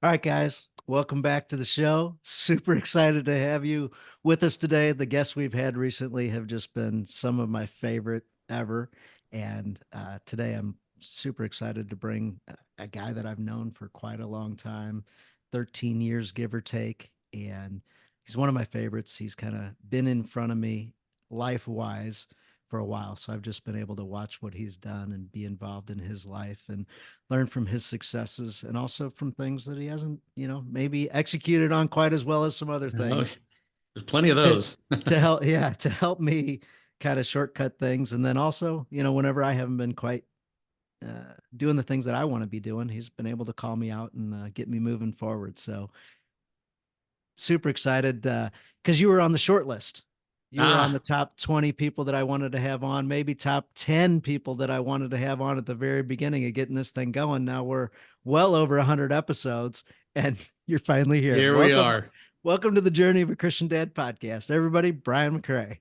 All right, guys, welcome back to the show. Super excited to have you with us today. The guests we've had recently have just been some of my favorite ever. And today I'm super excited to bring a guy that I've known for quite a long time, 13 years, give or take. And he's one of my favorites. He's kind of been in front of me life wise for a while. So I've just been able to watch what he's done and be involved in his life and learn from his successes and also from things that he hasn't, maybe executed on quite as well as some other Oh, things there's plenty of to, those. to help me kind of shortcut things. And then also, whenever I haven't been quite doing the things that I want to be doing, he's been able to call me out and get me moving forward. So super excited because you were on the short list. You were on the Ah, top 20 people that I wanted to have on, maybe top 10 people that I wanted to have on at the very beginning of getting this thing going. Now we're well over 100 episodes and you're finally here. here we Welcome. are. Welcome to the Journey of a Christian Dad podcast. Everybody, Brian McRae.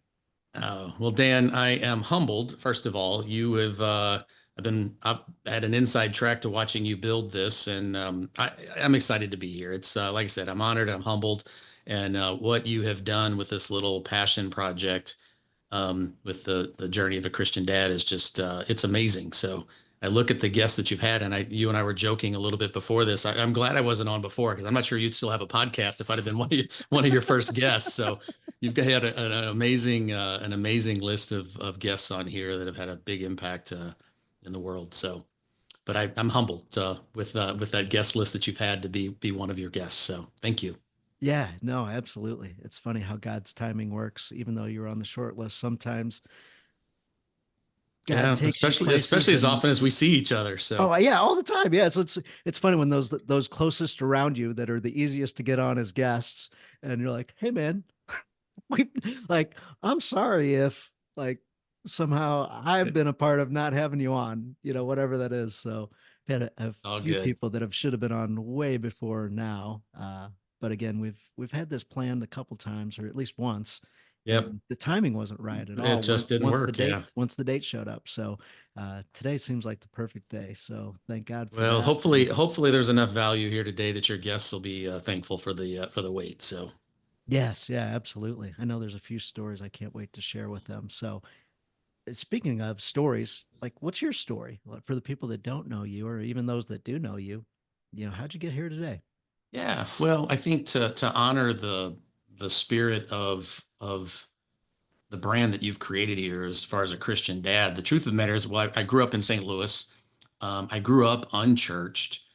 Well, Dan, I am humbled. First of all, I've had an inside track to watching you build this, and I'm excited to be here. It's like I said, I'm honored, I'm humbled, and what you have done with this little passion project, with the journey of a Christian dad is just it's amazing. So I look at the guests that you've had, and you and I were joking a little bit before this. I'm glad I wasn't on before because I'm not sure you'd still have a podcast if I'd have been one of your first guests. So you've got had an amazing list of guests on here that have had a big impact in the world. So, but I'm humbled with that guest list that you've had to be one of your guests. So thank you. Yeah, no, absolutely. It's funny how God's timing works. Even though you're on the short list, sometimes God Yeah, takes you especially places as and often as we see each other. So oh yeah, all the time. Yeah, so it's funny when those closest around you that are the easiest to get on as guests, and you're like, hey man, we like I'm sorry if like somehow I've been a part of not having you on, whatever that is. So I've had a all few good. people that have should have been on way before now. But again, we've had this planned a couple times or at least once, Yep. and the timing wasn't right at It all just didn't work. Yeah. once the date showed up. So today seems like the perfect day. So thank God for Well, that. hopefully there's enough value here today that your guests will be thankful for the wait. So Yes, yeah, absolutely. I know there's a few stories I can't wait to share with them. So speaking of stories, like what's your story? Like, for the people that don't know you or even those that do know you, how'd you get here today? yeah, well, I think to honor the spirit of the brand that you've created here as far as a Christian dad, the truth of the matter is, well, I grew up in St. Louis. I grew up unchurched.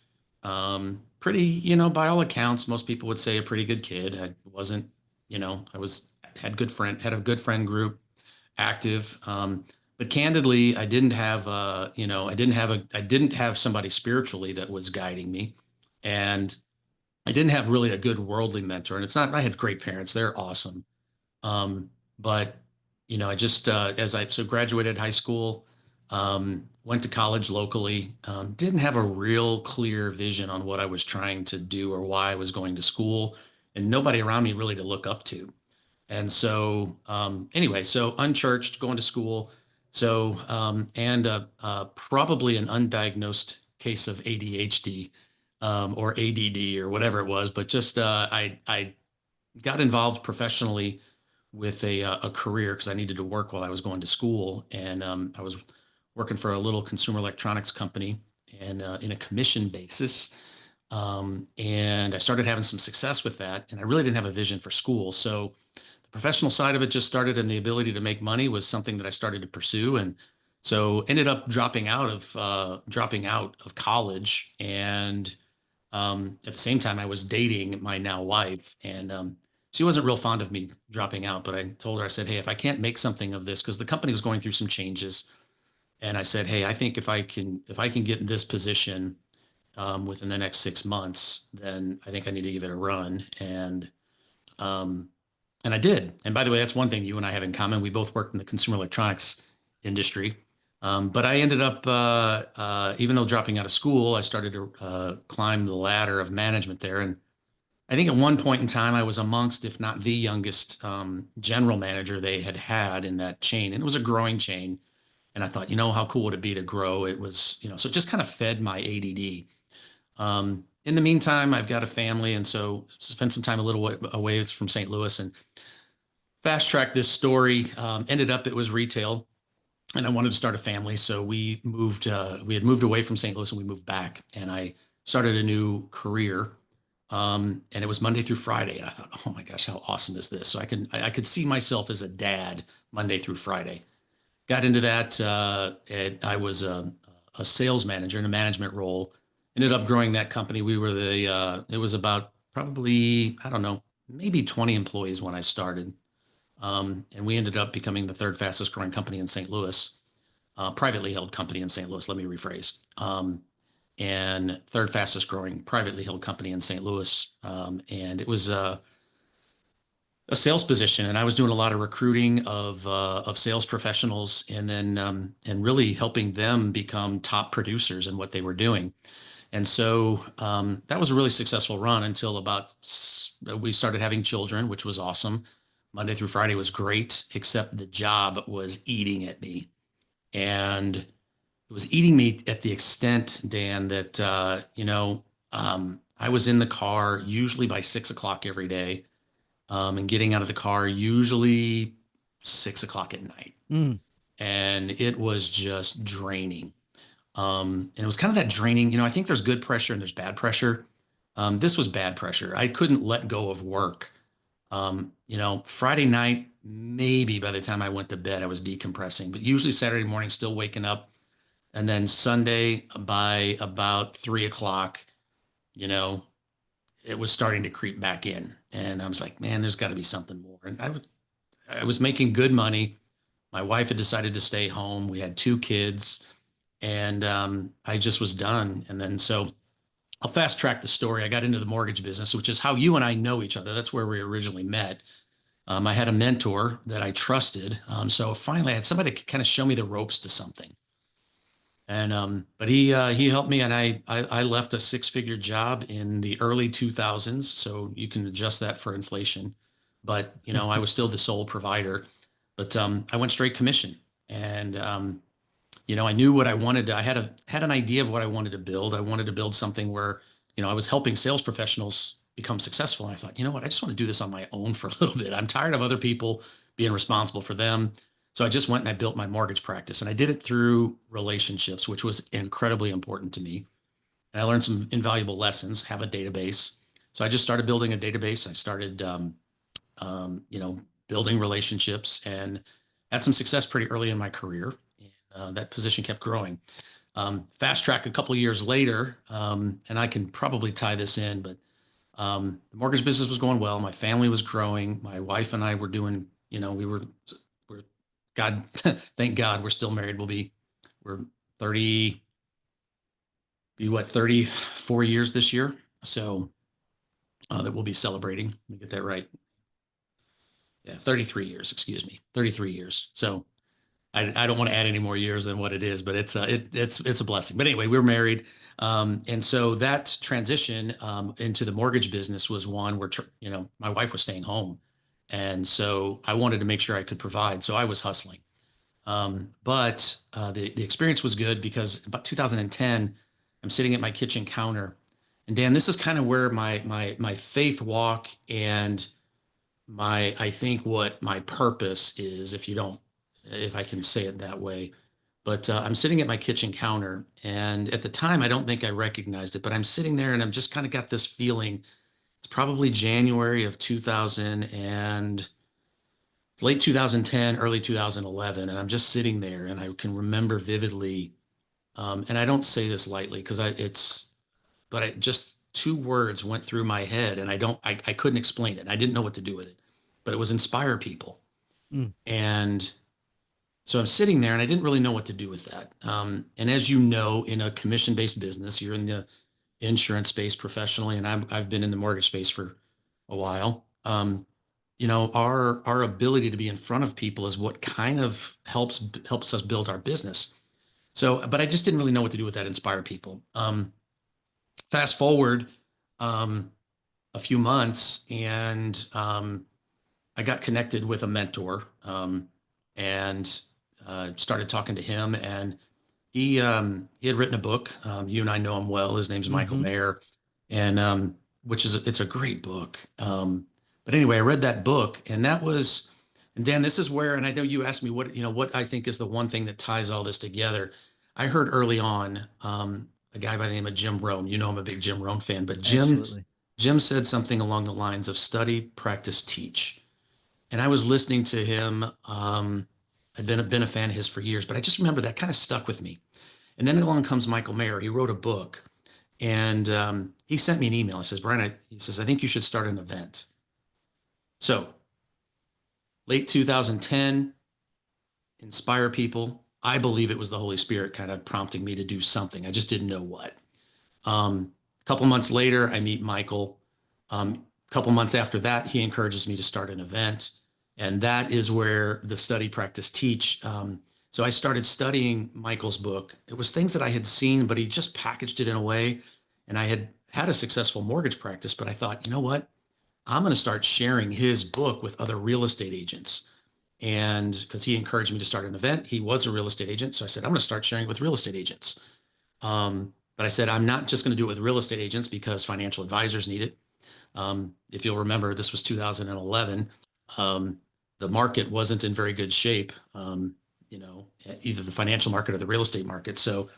Pretty, by all accounts, most people would say a pretty good kid. I wasn't, I was had a good friend group, active. But candidly, I didn't have somebody spiritually that was guiding me, and I didn't have really a good worldly mentor. And it's not, I had great parents; they're awesome. But I just as I so graduated high school, went to college locally, didn't have a real clear vision on what I was trying to do or why I was going to school, and nobody around me really to look up to. And so, anyway, so unchurched, going to school. So, and probably an undiagnosed case of ADHD, or ADD or whatever it was. But just I got involved professionally with a career because I needed to work while I was going to school, and I was working for a little consumer electronics company and in a commission basis. And I started having some success with that, and I really didn't have a vision for school. So the professional side of it just started, and the ability to make money was something that I started to pursue, and so ended up dropping out of college. And at the same time, I was dating my now wife, and she wasn't real fond of me dropping out. But I told her, I said, "Hey, if I can't make something of this, because the company was going through some changes, and I said, hey, I think if I can get in this position within the next 6 months, then I think I need to give it a run." Um, and I did. And by the way, that's one thing you and I have in common. We both worked in the consumer electronics industry. But I ended up, even though dropping out of school, I started to climb the ladder of management there. And I think at one point in time, I was amongst, if not the youngest general manager they had in that chain. And it was a growing chain. And I thought, how cool would it be to grow? It was, so it just kind of fed my ADD. in the meantime, I've got a family, and so spent some time a little away from St. Louis and fast track this story. Ended up it was retail, and I wanted to start a family, so we moved. We had moved away from St. Louis, and we moved back, and I started a new career. And it was Monday through Friday, and I thought, oh my gosh, how awesome is this? So I could see myself as a dad Monday through Friday. Got into that. And I was a sales manager in a management role. Ended up growing that company. We were it was about probably, I don't know, maybe 20 employees when I started. And we ended up becoming the third fastest growing company in St. Louis, privately held company in St. Louis. Let me rephrase. And third fastest growing privately held company in St. Louis. And it was a sales position, and I was doing a lot of recruiting of sales professionals, and then and really helping them become top producers in what they were doing. And so that was a really successful run until about we started having children, which was awesome. Monday through Friday was great, except the job was eating at me, and it was eating me at the extent, Dan, that I was in the car usually by 6 o'clock every day, and getting out of the car usually 6 o'clock at night. Mm. And it was just draining. And it was kind of that draining, I think there's good pressure and there's bad pressure. This was bad pressure. I couldn't let go of work. Friday night, maybe by the time I went to bed, I was decompressing, but usually Saturday morning, still waking up. And then Sunday by about 3 o'clock, you know, it was starting to creep back in. And I was like, man, there's got to be something more. And I was making good money. My wife had decided to stay home. We had two kids, and I just was done. And then so I'll fast track the story. I got into the mortgage business, which is how you and I know each other. That's where we originally met. I had a mentor that I trusted. So finally, I had somebody that could kind of show me the ropes to something. And but he helped me, and I left a six-figure job in the early 2000s, so you can adjust that for inflation. But I was still the sole provider. But I went straight commission, and I knew what I wanted. I had an idea of what I wanted to build. I wanted to build something where I was helping sales professionals become successful. And I thought, you know what, I just want to do this on my own for a little bit. I'm tired of other people being responsible for them. So I just went and I built my mortgage practice, and I did it through relationships, which was incredibly important to me. And I learned some invaluable lessons, have a database. So I just started building a database. I started, building relationships, and had some success pretty early in my career. And that position kept growing. Fast track a couple of years later, and I can probably tie this in, but the mortgage business was going well. My family was growing. My wife and I were doing, we're God, thank God we're still married. We're 30, be what, 34 years this year. So that we'll be celebrating. Let me get that right. Yeah, 33 years, excuse me, 33 years. So I don't want to add any more years than what it is, but it's a blessing. But anyway, we were married. And so that transition into the mortgage business was one where, my wife was staying home. And so I wanted to make sure I could provide. So I was hustling. But the experience was good because about 2010, I'm sitting at my kitchen counter, and Dan, this is kind of where my faith walk and I think what my purpose is, if I can say it that way. But I'm sitting at my kitchen counter, and at the time, I don't think I recognized it, but I'm sitting there and I'm just kind of got this feeling. It's probably January of 2000 and late 2010, early 2011, and I'm just sitting there, and I can remember vividly. And I don't say this lightly because but I just two words went through my head, and I couldn't explain it. I didn't know what to do with it, but it was inspire people. Mm. And so I'm sitting there, and I didn't really know what to do with that. And as you know, in a commission-based business, you're in the insurance space professionally, and I've been in the mortgage space for a while. Our ability to be in front of people is what kind of helps us build our business. So, but I just didn't really know what to do with that inspire people. Fast forward a few months, and I got connected with a mentor, and started talking to him, and he had written a book. You and I know him well. His name's Michael Mm-hmm. Mayer. and which is it's a great book. But anyway, I read that book, and that was, and Dan, this is where, and I know you asked me what what I think is the one thing that ties all this together. I heard early on a guy by the name of Jim Rohn. You know, I'm a big Jim Rohn fan, but Absolutely. Jim said something along the lines of study, practice, teach. And I was listening to him. I'd been a fan of his for years, but I just remember that kind of stuck with me. And then along comes Michael Mayer. He wrote a book, and he sent me an email. He says, Brian, he says, I think you should start an event. So late 2010, inspire people. I believe it was the Holy Spirit kind of prompting me to do something. I just didn't know what. A couple months later, I meet Michael. A couple months after that, he encourages me to start an event. And that is where the study, practice, teach. So I started studying Michael's book. It was things that I had seen, but he just packaged it in a way. And I had had a successful mortgage practice, but I thought, you know what? I'm going to start sharing his book with other real estate agents. And because he encouraged me to start an event, he was a real estate agent. So I said, I'm going to start sharing with real estate agents. But I said, I'm not just going to do it with real estate agents because financial advisors need it. If you'll remember, this was 2011. Um, the market wasn't in very good shape, either the financial market or the real estate market. So,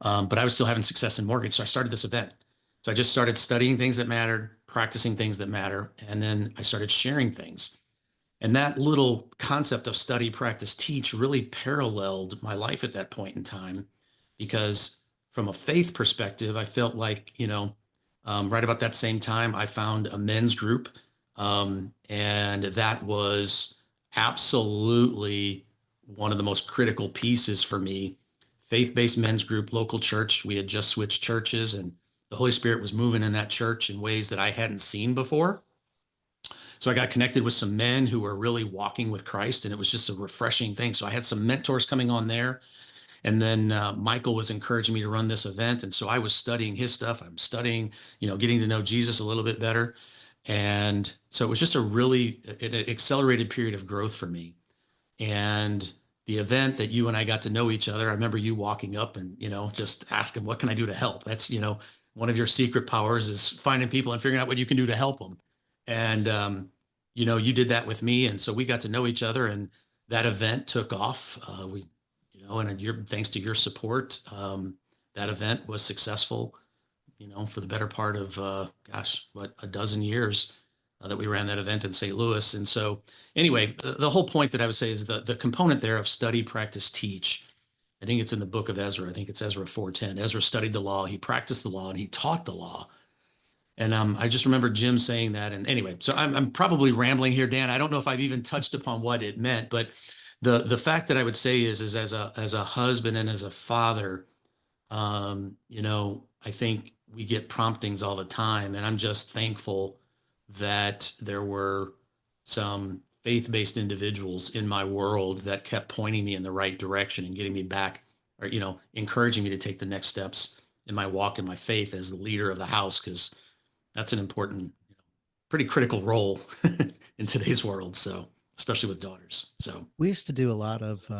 but I was still having success in mortgage. So I started this event. So I just started studying things that mattered, practicing things that matter, and then I started sharing things. And that little concept of study, practice, teach really paralleled my life at that point in time because from a faith perspective, I felt like, right about that same time, I found a men's group. And that was absolutely one of the most critical pieces for me. Faith-based men's group, local church. We had just switched churches, and the Holy Spirit was moving in that church in ways that I hadn't seen before. So I got connected with some men who were really walking with Christ, and it was just a refreshing thing. So I had some mentors coming on there. And then Michael was encouraging me to run this event. And so I was studying his stuff. I'm studying, getting to know Jesus a little bit better. And so it was just an accelerated period of growth for me. And the event that you and I got to know each other, I remember you walking up and, just asking, what can I do to help? That's, one of your secret powers is finding people and figuring out what you can do to help them. And, you did that with me. And so we got to know each other, and that event took off. And thanks to your support, that event was successful, for the better part of, a dozen years that we ran that event in St. Louis. And so anyway, the whole point that I would say is the component there of study, practice, teach. I think it's in the book of Ezra. I think it's Ezra 4:10. Ezra studied the law, he practiced the law, and he taught the law. And I just remember Jim saying that. And anyway, so I'm probably rambling here, Dan. I don't know if I've even touched upon what it meant, but the fact that I would say is as a husband and as a father, I think we get promptings all the time, and I'm just thankful that there were some faith-based individuals in my world that kept pointing me in the right direction and getting me back, or encouraging me to take the next steps in my walk in my faith as the leader of the house, because that's an important, pretty critical role in today's world. So, especially with daughters. So, We used to do a lot of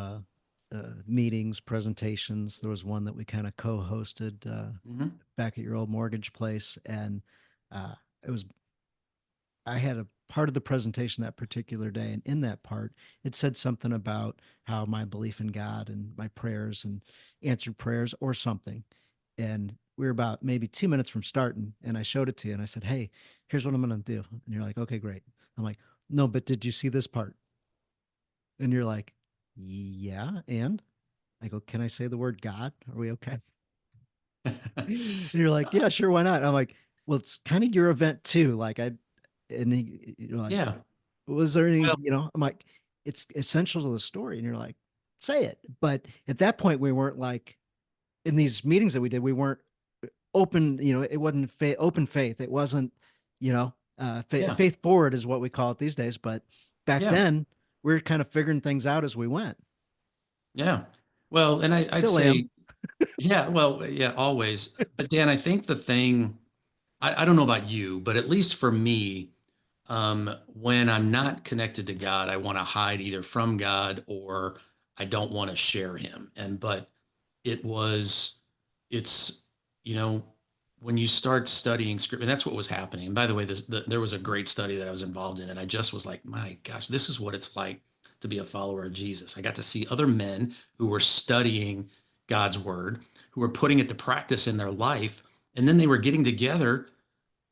meetings, presentations. There was one that we kind of co-hosted mhm. back at your old mortgage place, and uh, it was I had a part of the presentation that particular day, and in that part, it said something about how my belief in God and my prayers and answered prayers or something. And we were about maybe 2 minutes from starting, and I showed it to you, and I said, "Hey, here's what I'm going to do." And you're like, "Okay, great." I'm like, "No, but did you see this part?" And you're like, "Yeah." And I go, "Can I say the word God? Are we okay?" And you're like, "Yeah, sure, why not?" I'm like, "Well, it's kind of your event too." You're like, Yeah. was there any, Well, I'm like, it's essential to the story. And you're like, say it. But at that point, we weren't like in these meetings that we did, we weren't open, it wasn't open faith. It wasn't, yeah. faith forward is what we call it these days. But back Yeah. then, we were kind of figuring things out as we went. Yeah. Well, and I'd Still am. say, yeah, well, yeah, always. But Dan, I think the thing, I don't know about you, but at least for me, when I'm not connected to God, I want to hide either from God or I don't want to share him. But it was, it's, you know, when you start studying script, and that's what was happening. And by the way, there was a great study that I was involved in, and I just was like, my gosh, this is what it's like to be a follower of Jesus. I got to see other men who were studying God's word, who were putting it to practice in their life, and then they were getting together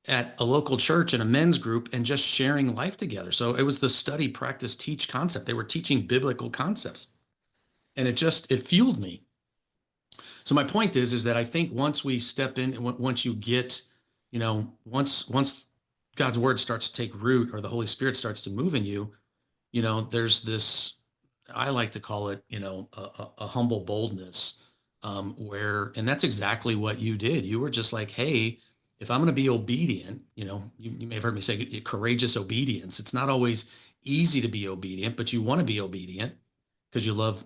at a local church in a men's group and just sharing life together. So it was the study, practice, teach concept. They were teaching biblical concepts, and it fueled me. So my point is that I think once we step in, and once you get, once God's word starts to take root, or the Holy Spirit starts to move in you, there's this, I like to call it, a humble boldness, and that's exactly what you did. You were just like, hey, if I'm going to be obedient, you may have heard me say courageous obedience. It's not always easy to be obedient, but you want to be obedient because you love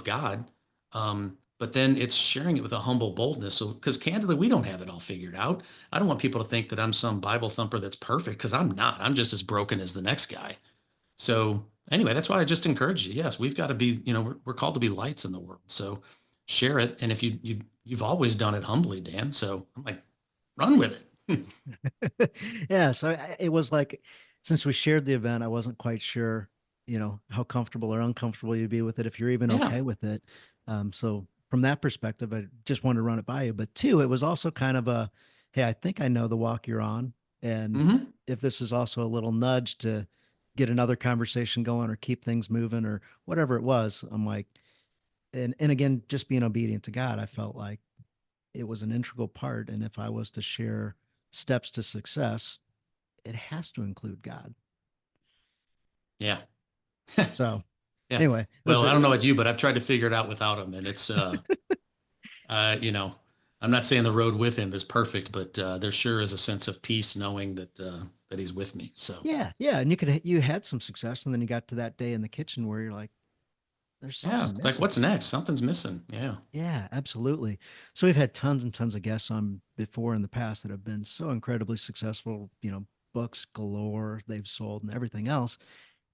God. But then it's sharing it with a humble boldness. So, because candidly, we don't have it all figured out. I don't want people to think that I'm some Bible thumper that's perfect, because I'm not. I'm just as broken as the next guy. So, anyway, that's why I just encourage you. Yes, we've got to be, we're called to be lights in the world. So, share it. And if you've always done it humbly, Dan. So, I'm like, run with it. Yeah, so it was like, since we shared the event, I wasn't quite sure, how comfortable or uncomfortable you'd be with it, if you're even Yeah. okay with it. So from that perspective, I just wanted to run it by you. But two, it was also kind of a, hey, I think I know the walk you're on, and Hmm. if this is also a little nudge to get another conversation going or keep things moving or whatever it was, I'm like, and again, just being obedient to God, I felt like it was an integral part. And if I was to share steps to success, it has to include God. Yeah. So Yeah. anyway, it was Well, I don't know about you, but I've tried to figure it out without him. And it's, uh, you know, I'm not saying the road with him is perfect, but there sure is a sense of peace knowing that he's with me. So, yeah, yeah. And you had some success, and then you got to that day in the kitchen where you're like, there's yeah, something it's like, missing. what's next? Something's missing. Yeah. Yeah, absolutely. So we've had tons and tons of guests on before in the past that have been so incredibly successful, books galore they've sold and everything else.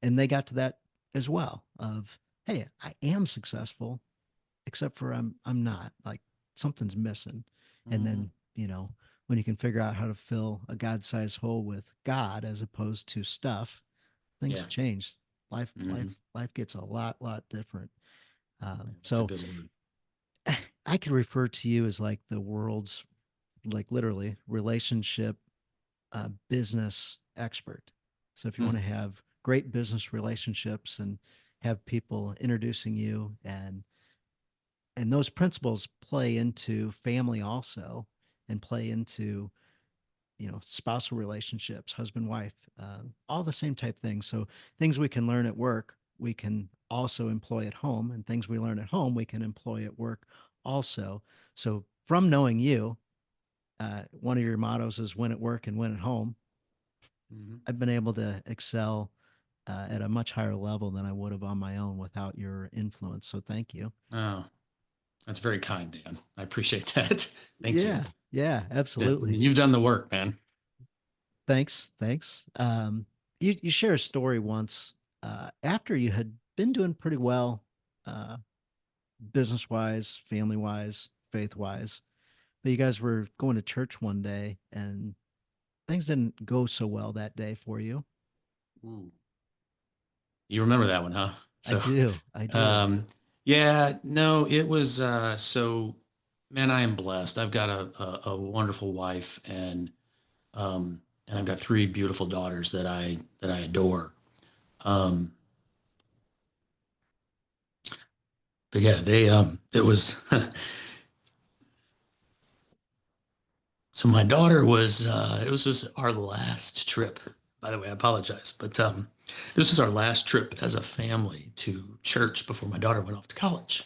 And they got to that as well of, hey, I am successful, except for I'm not. Like something's missing. And Hmm. then, when you can figure out how to fill a God-sized hole with God as opposed to stuff, things Yeah. change. Life, Hmm. life gets a lot different. That's a So good word. I could refer to you as like the world's, like literally, relationship business expert. So if you want to Mm. have great business relationships and have people introducing you, and those principles play into family also, and play into, spousal relationships, husband wife, all the same type things. So things we can learn at work we can also employ at home, and things we learn at home we can employ at work also. So from knowing you, one of your mottos is win at work and win at home. Hmm. I've been able to excel at a much higher level than I would have on my own without your influence. So thank you. Oh, that's very kind, Dan. I appreciate that. Thank you. Yeah, yeah, absolutely. You've done the work, man. Thanks, thanks. You share a story once after you had been doing pretty well, uh, business wise, family wise, faith wise, but you guys were going to church one day and things didn't go so well that day for you. Ooh. You remember that one, huh? I So, do, I do. um, yeah, no, it was man, I am blessed. I've got a wonderful wife, and I've got three beautiful daughters that I adore. Um, but yeah, they it was so my daughter was it was just our last trip. By the way, I apologize, but this was our last trip as a family to church before my daughter went off to college.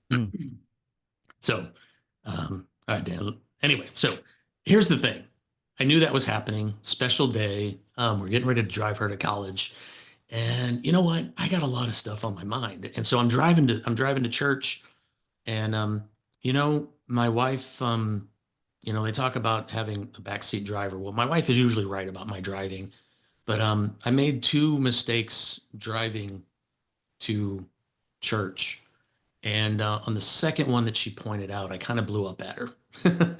Mm, So, all right, Dan. Anyway, so here's the thing. I knew that was happening. Special day. We're getting ready to drive her to college, and you know what? I got a lot of stuff on my mind, and so I'm driving to church, and my wife. They talk about having a backseat driver. Well, my wife is usually right about my driving, but I made two mistakes driving to church. And on the second one that she pointed out, I kind of blew up at her.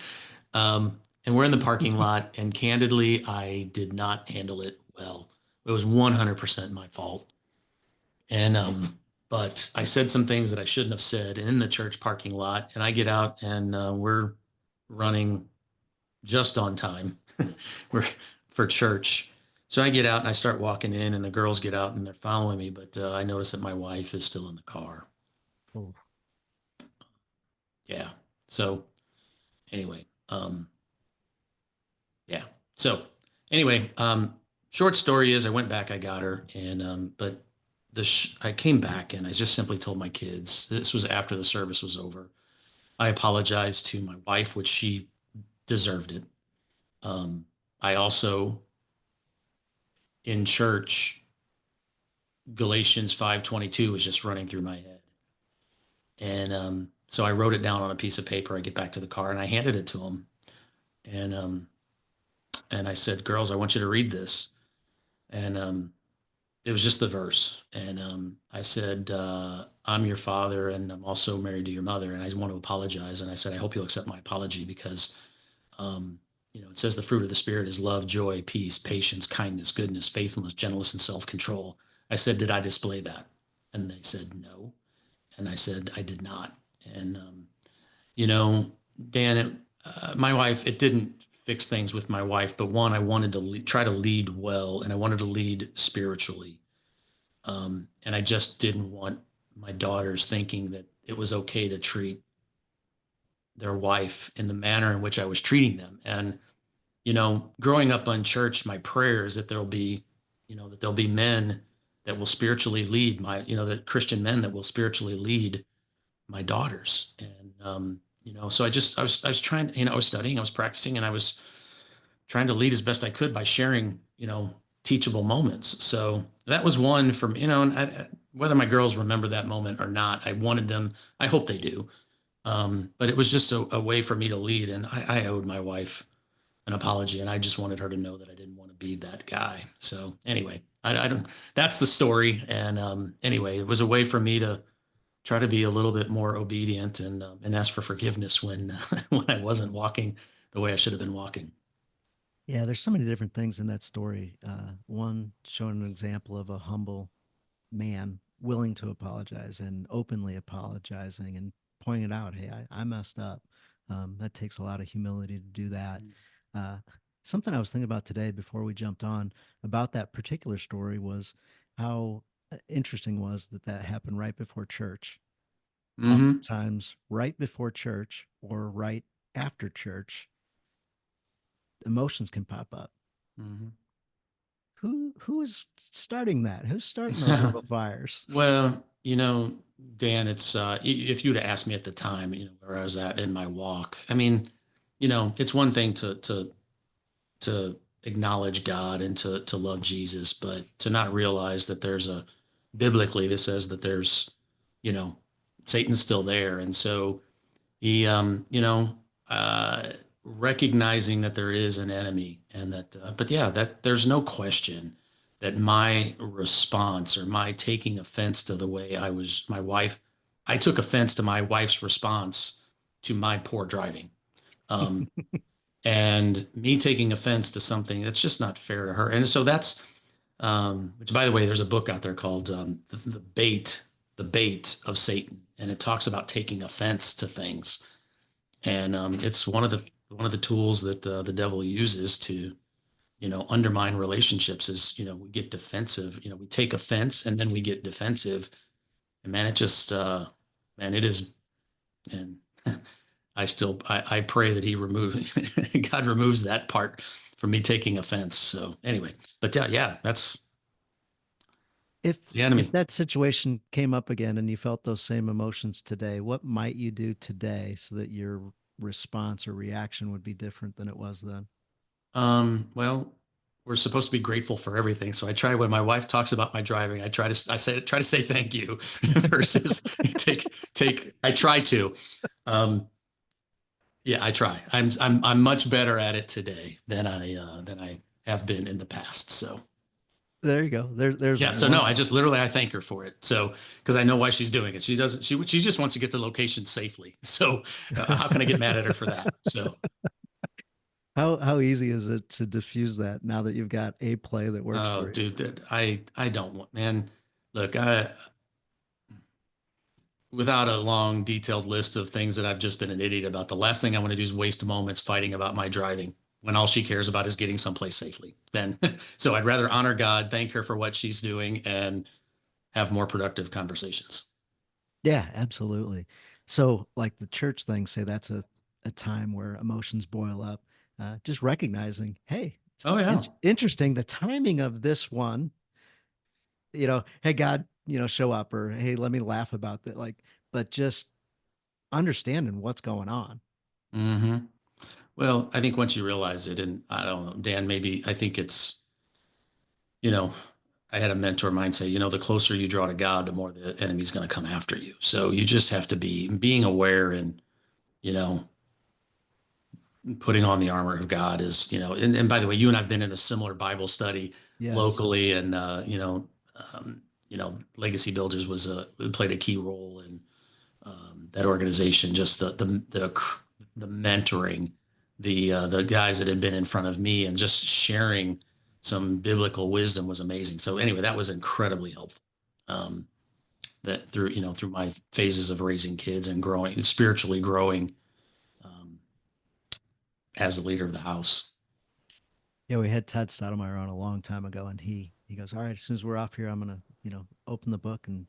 And we're in the parking lot, and candidly, I did not handle it well. It was 100% my fault. And but I said some things that I shouldn't have said in the church parking lot, and I get out, and we're running just on time. We're for church. So I get out and I start walking in, and the girls get out and they're following me, but I notice that my wife is still in the car. Oh, Yeah. So anyway, yeah. So anyway, short story is I went back, I got her, and but I came back and I just simply told my kids. This was after the service was over. I apologized to my wife, which she deserved it. I also in church, Galatians 5:22 was just running through my head, and so I wrote it down on a piece of paper. I get back to the car and I handed it to them, and and I said, "Girls, I want you to read this." And it was just the verse. And I said, I'm your father and I'm also married to your mother. And I want to apologize. And I said, I hope you'll accept my apology because, um, it says the fruit of the Spirit is love, joy, peace, patience, kindness, goodness, faithfulness, gentleness, and self-control. I said, did I display that? And they said, no. And I said, I did not. And, you know, Dan, my wife, it didn't fix things with my wife, but one, I wanted to try to lead well and I wanted to lead spiritually. And I just didn't want my daughters thinking that it was okay to treat their wife in the manner in which I was treating them. And, growing up unchurched, my prayer is that there'll be men that will spiritually lead the Christian men that will spiritually lead my daughters. And, so I was trying, I was studying, I was practicing, and I was trying to lead as best I could by sharing, teachable moments. So that was one from, and whether my girls remember that moment or not, I wanted them, I hope they do. But it was just a way for me to lead. And I owed my wife an apology, and I just wanted her to know that I didn't want to be that guy. So anyway, I don't, that's the story. And anyway, it was a way for me to try to be a little bit more obedient and ask for forgiveness when, when I wasn't walking the way I should have been walking. yeah, there's so many different things in that story. One showing an example of a humble man willing to apologize and openly apologizing and pointing out, hey, I messed up. That takes a lot of humility to do that. Uh, Something I was thinking about today before we jumped on about that particular story was how interesting was that happened right before church. Mm-hmm. Oftentimes, right before church or right after church, emotions can pop up. Mm-hmm. Who is starting that? Who's starting those little fires? Well, Dan, it's if you'd have asked me at the time, where I was at in my walk, I mean, it's one thing to acknowledge God and to love Jesus, but to not realize that there's a biblically this says that there's, you know, Satan's still there. And so he uh recognizing that there is an enemy and that but yeah, that there's no question that my response or my taking offense to the way my wife, I took offense to my wife's response to my poor driving. Um, and me taking offense to something that's just not fair to her. And so that's, which by the way, there's a book out there called the bait of Satan, and it talks about taking offense to things. And it's one of the tools that the devil uses to, undermine relationships is, we get defensive, we take offense and then we get defensive. And man, it just, man, it is, and I pray that God removes that part from me taking offense. So anyway, but yeah, if it's the if enemy. that situation came up again and you felt those same emotions today, what might you do today so that your response or reaction would be different than it was then? Well, we're supposed to be grateful for everything. So I try when my wife talks about my driving, try to say thank you versus I try to. Um, yeah, I try. I'm much better at it today than I have been in the past. So There you go. There's yeah, so no, one. I thank her for it. So because I know why she's doing it. She just wants to get to the location safely. So how can I get mad at her for that? So How easy is it to diffuse that now that you've got a play that works Oh, for you? dude, I don't want, man. Look, I without a long, detailed list of things that I've just been an idiot about, the last thing I want to do is waste moments fighting about my driving when all she cares about is getting someplace safely. Then, so I'd rather honor God, thank her for what she's doing, and have more productive conversations. Yeah, absolutely. So, like the church thing, say that's a time where emotions boil up. Just recognizing, hey, it's Oh yeah. interesting. The timing of this one, hey, God, show up, or hey, let me laugh about that. Like, but just understanding what's going on. Hmm. Well, I think once you realize it, and I don't know, Dan, maybe I think it's, you know, I had a mentor of mine say, the closer you draw to God, the more the enemy's going to come after you. So you just have to be being aware and, you know, putting on the armor of God is, and by the way, you and I've been in a similar Bible study Yes. locally, and Legacy Builders played a key role in that organization. Just the mentoring, the guys that had been in front of me, and just sharing some biblical wisdom was amazing. So anyway, that was incredibly helpful. Um, that through my phases of raising kids and growing spiritually growing um, as the leader of the house. Yeah, we had Ted Stottlemyre on a long time ago, and he goes, "All right, as soon as we're off here, I'm gonna, open the book and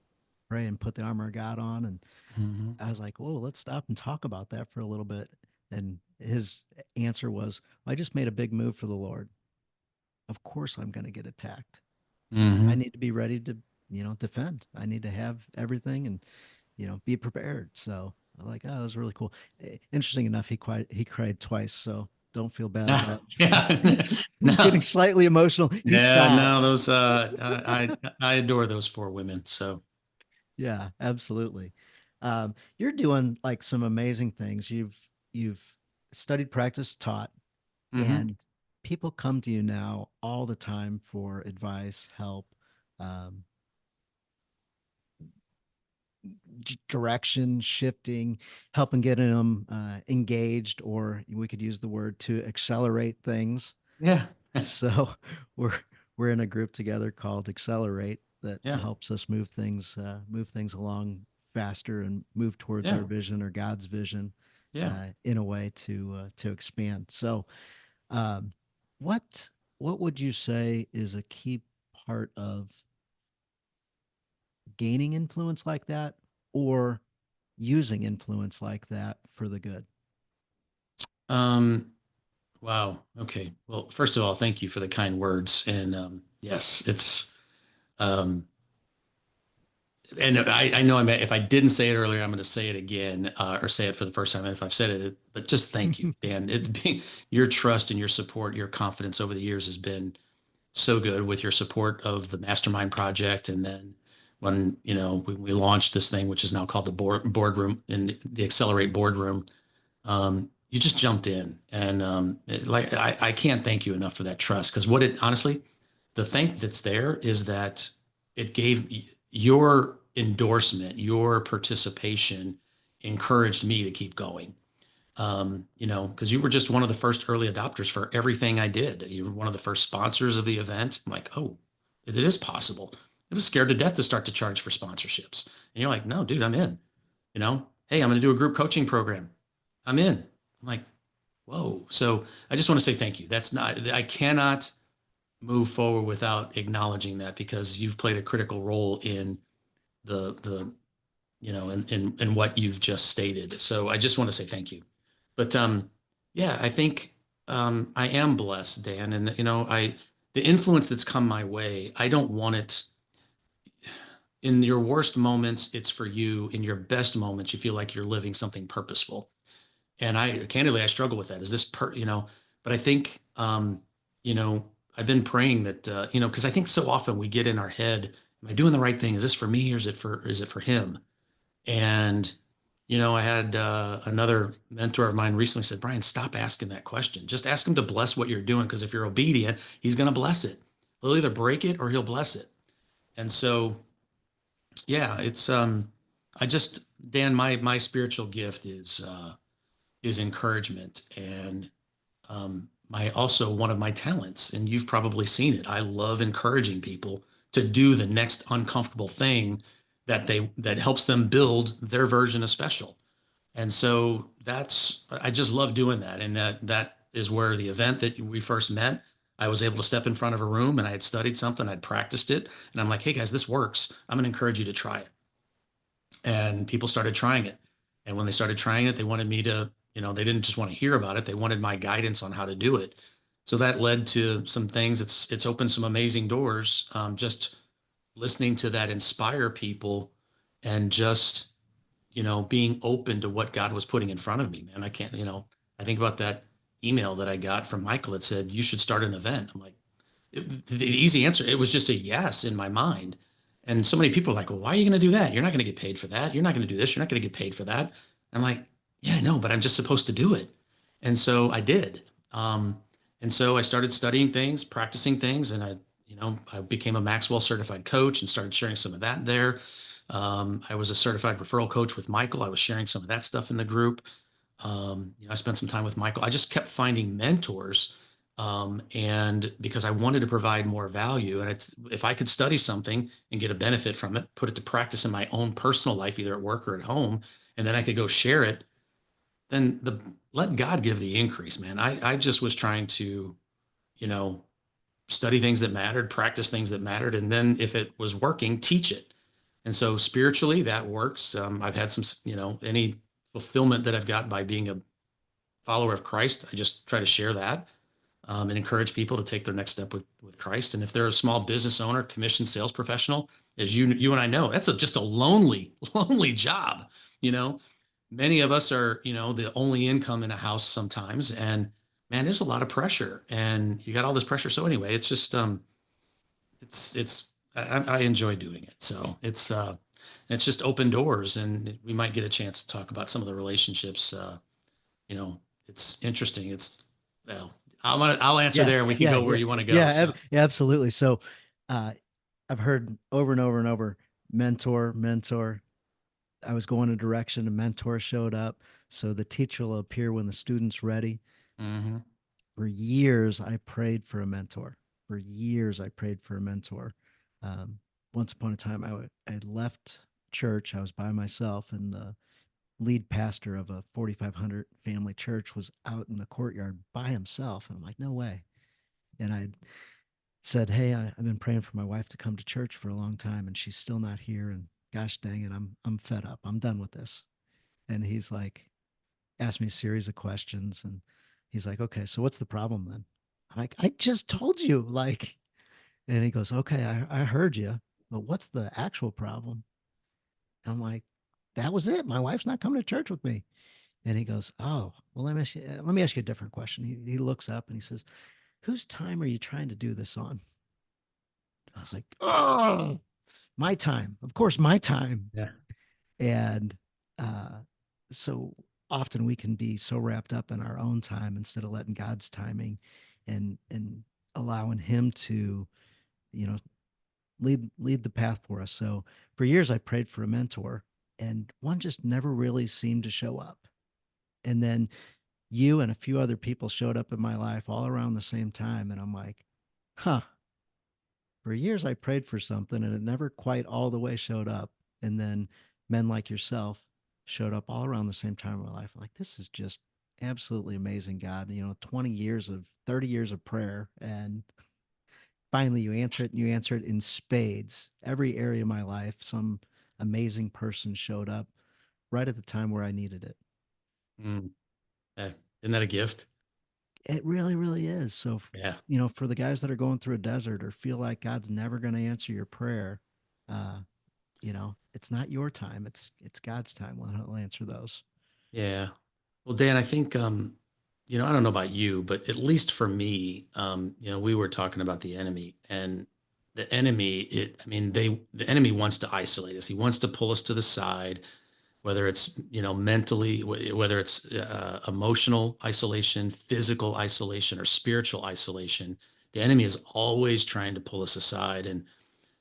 pray and put the armor of God on." And Mhm. I was like, "Whoa, let's stop and talk about that for a little bit." And his answer was, "I just made a big move for the Lord. Of course, I'm going to get attacked. I Hmm. need to be ready to, defend. I need to have everything and, be prepared." So I was like, "Oh, that was really cool." Interesting enough, he cried twice, so don't feel bad about Yeah. getting No. slightly emotional. He Yeah, no, sobbed. those I adore those four women. So Yeah, absolutely. You're doing like some amazing things. You've studied, practiced, taught, hmm. and people come to you now all the time for advice, help, um, direction, shifting, helping getting them engaged, or we could use the word to accelerate things. Yeah. So we're we're in a group together called Accelerate that Yeah. helps us move things along faster and move towards Yeah. our vision or God's vision Yeah. in a way to expand. So, um, what what would you say is a key part of gaining influence like that, or using influence like that for the good? Um, wow. Okay. Well, first of all, thank you for the kind words. And yes, it's um and I know if I didn't say it earlier, I'm going to say it again, or say it for the first time. And if I've said it, but just thank you, Dan. Your trust and your support, your confidence over the years has been so good with your support of the mastermind project. And then when, we launched this thing, which is now called the boardroom in the Accelerate boardroom, you just jumped in. And I can't thank you enough for that trust. Because what it honestly, the thank that's there is that it gave your endorsement, your participation encouraged me to keep going. Because you were just one of the first early adopters for everything I did. You were one of the first sponsors of the event. I'm like, oh, it is possible. I was scared to death to start to charge for sponsorships. And you're like, no, dude, I'm in. Hey, I'm going to do a group coaching program. I'm in. I'm like, whoa. So I just want to say thank you. I cannot move forward without acknowledging that because you've played a critical role in the in what you've just stated. So I just want to say thank you. But yeah, I think I am blessed, Dan, and the influence that's come my way, I don't want it in your worst moments, it's for you. In your best moments, you feel like you're living something purposeful. And I struggle with that. Is this but I think, you know, I've been praying that, because I think so often we get in our head, am I doing the right thing? Is this for me or is it for him? And, I had another mentor of mine recently said, Brian, stop asking that question. Just ask him to bless what you're doing. Because if you're obedient, he's going to bless it. He'll either break it or he'll bless it. And so, yeah, it's, I just, Dan, my spiritual gift is encouragement and also one of my talents, and you've probably seen it. I love encouraging people to do the next uncomfortable thing that helps them build their version of special. And so I just love doing that. And that is where the event that we first met, I was able to step in front of a room and I had studied something, I'd practiced it, and I'm like, hey guys, this works. I'm going to encourage you to try it. And people started trying it. And when they started trying it, they wanted me to, they didn't just want to hear about it. They wanted my guidance on how to do it. So that led to some things. It's opened some amazing doors. Just listening to that inspire people and just, being open to what God was putting in front of me, man. I can't, I think about that email that I got from Michael that said, you should start an event. I'm like, the easy answer, it was just a yes in my mind. And so many people are like, well, why are you going to do that? You're not going to get paid for that. You're not going to do this. You're not going to get paid for that. I'm like, yeah, I know, but I'm just supposed to do it. And so I did. And so I started studying things, practicing things, and I became a Maxwell certified coach and started sharing some of that there. I was a certified referral coach with Michael. I was sharing some of that stuff in the group. I spent some time with Michael. I just kept finding mentors, and because I wanted to provide more value, and if I could study something and get a benefit from it, put it to practice in my own personal life, either at work or at home, and then I could go share it, then let God give the increase, man. I just was trying to, you know, study things that mattered, practice things that mattered, and then if it was working, teach it. And so spiritually, that works. I've had some, any fulfillment that I've got by being a follower of Christ, I just try to share that, and encourage people to take their next step with Christ. And if they're a small business owner, commissioned sales professional, as you and I know, that's just a lonely, lonely job. You know, many of us are, the only income in a house sometimes, and man, there's a lot of pressure, and you got all this pressure. So anyway, it's just, I enjoy doing it. So it's just open doors, and we might get a chance to talk about some of the relationships. You know, it's interesting. Well, I'll answer Yeah, there, and we can yeah, go where yeah, you want to go. yeah, So, yeah, absolutely. So, uh, I've heard over and over and over, mentor, mentor. I was going a direction, a mentor showed up. So the teacher will appear when the student's ready. mhm. For years, I prayed for a mentor. For years, I prayed for a mentor. Um, Once upon a time, I had left church. I was by myself, and the lead pastor of a 4,500 family church was out in the courtyard by himself. And I'm like, no way. And I said, hey, I've been praying for my wife to come to church for a long time, and she's still not here. And gosh dang it, I'm fed up. I'm done with this. And he's like, asked me a series of questions, and he's like, okay, so what's the problem then? I'm like, I just told you, like, and he goes, okay, I heard you, but what's the actual problem? And I'm like, that was it. My wife's not coming to church with me. And he goes, oh, well, let me ask you a different question. He looks up and he says, whose time are you trying to do this on? I was like, oh, my time. Of course, my time. Yeah. And uh, so often we can be so wrapped up in our own time instead of letting God's timing and allowing him to, you know, lead the path for us. So for years I prayed for a mentor, and one just never really seemed to show up. And then you and a few other people showed up in my life all around the same time, and I'm like, huh, for years I prayed for something and it never quite all the way showed up. And then men like yourself showed up all around the same time in my life. I'm like, this is just absolutely amazing, God. 20 years of 30 years of prayer. And finally you answer it, and you answer it in spades. Every area of my life, some amazing person showed up right at the time where I needed it. Mm. Yeah. Isn't that a gift? It really, really is. So, Yeah. for the guys that are going through a desert or feel like God's never going to answer your prayer, uh, it's not your time. It's God's time when he'll answer those. Yeah. Well, Dan, I think, I don't know about you, but at least for me, we were talking about the enemy, and the enemy, the enemy wants to isolate us. He wants to pull us to the side, whether it's, mentally, whether it's emotional isolation, physical isolation, or spiritual isolation. The enemy is always trying to pull us aside. And,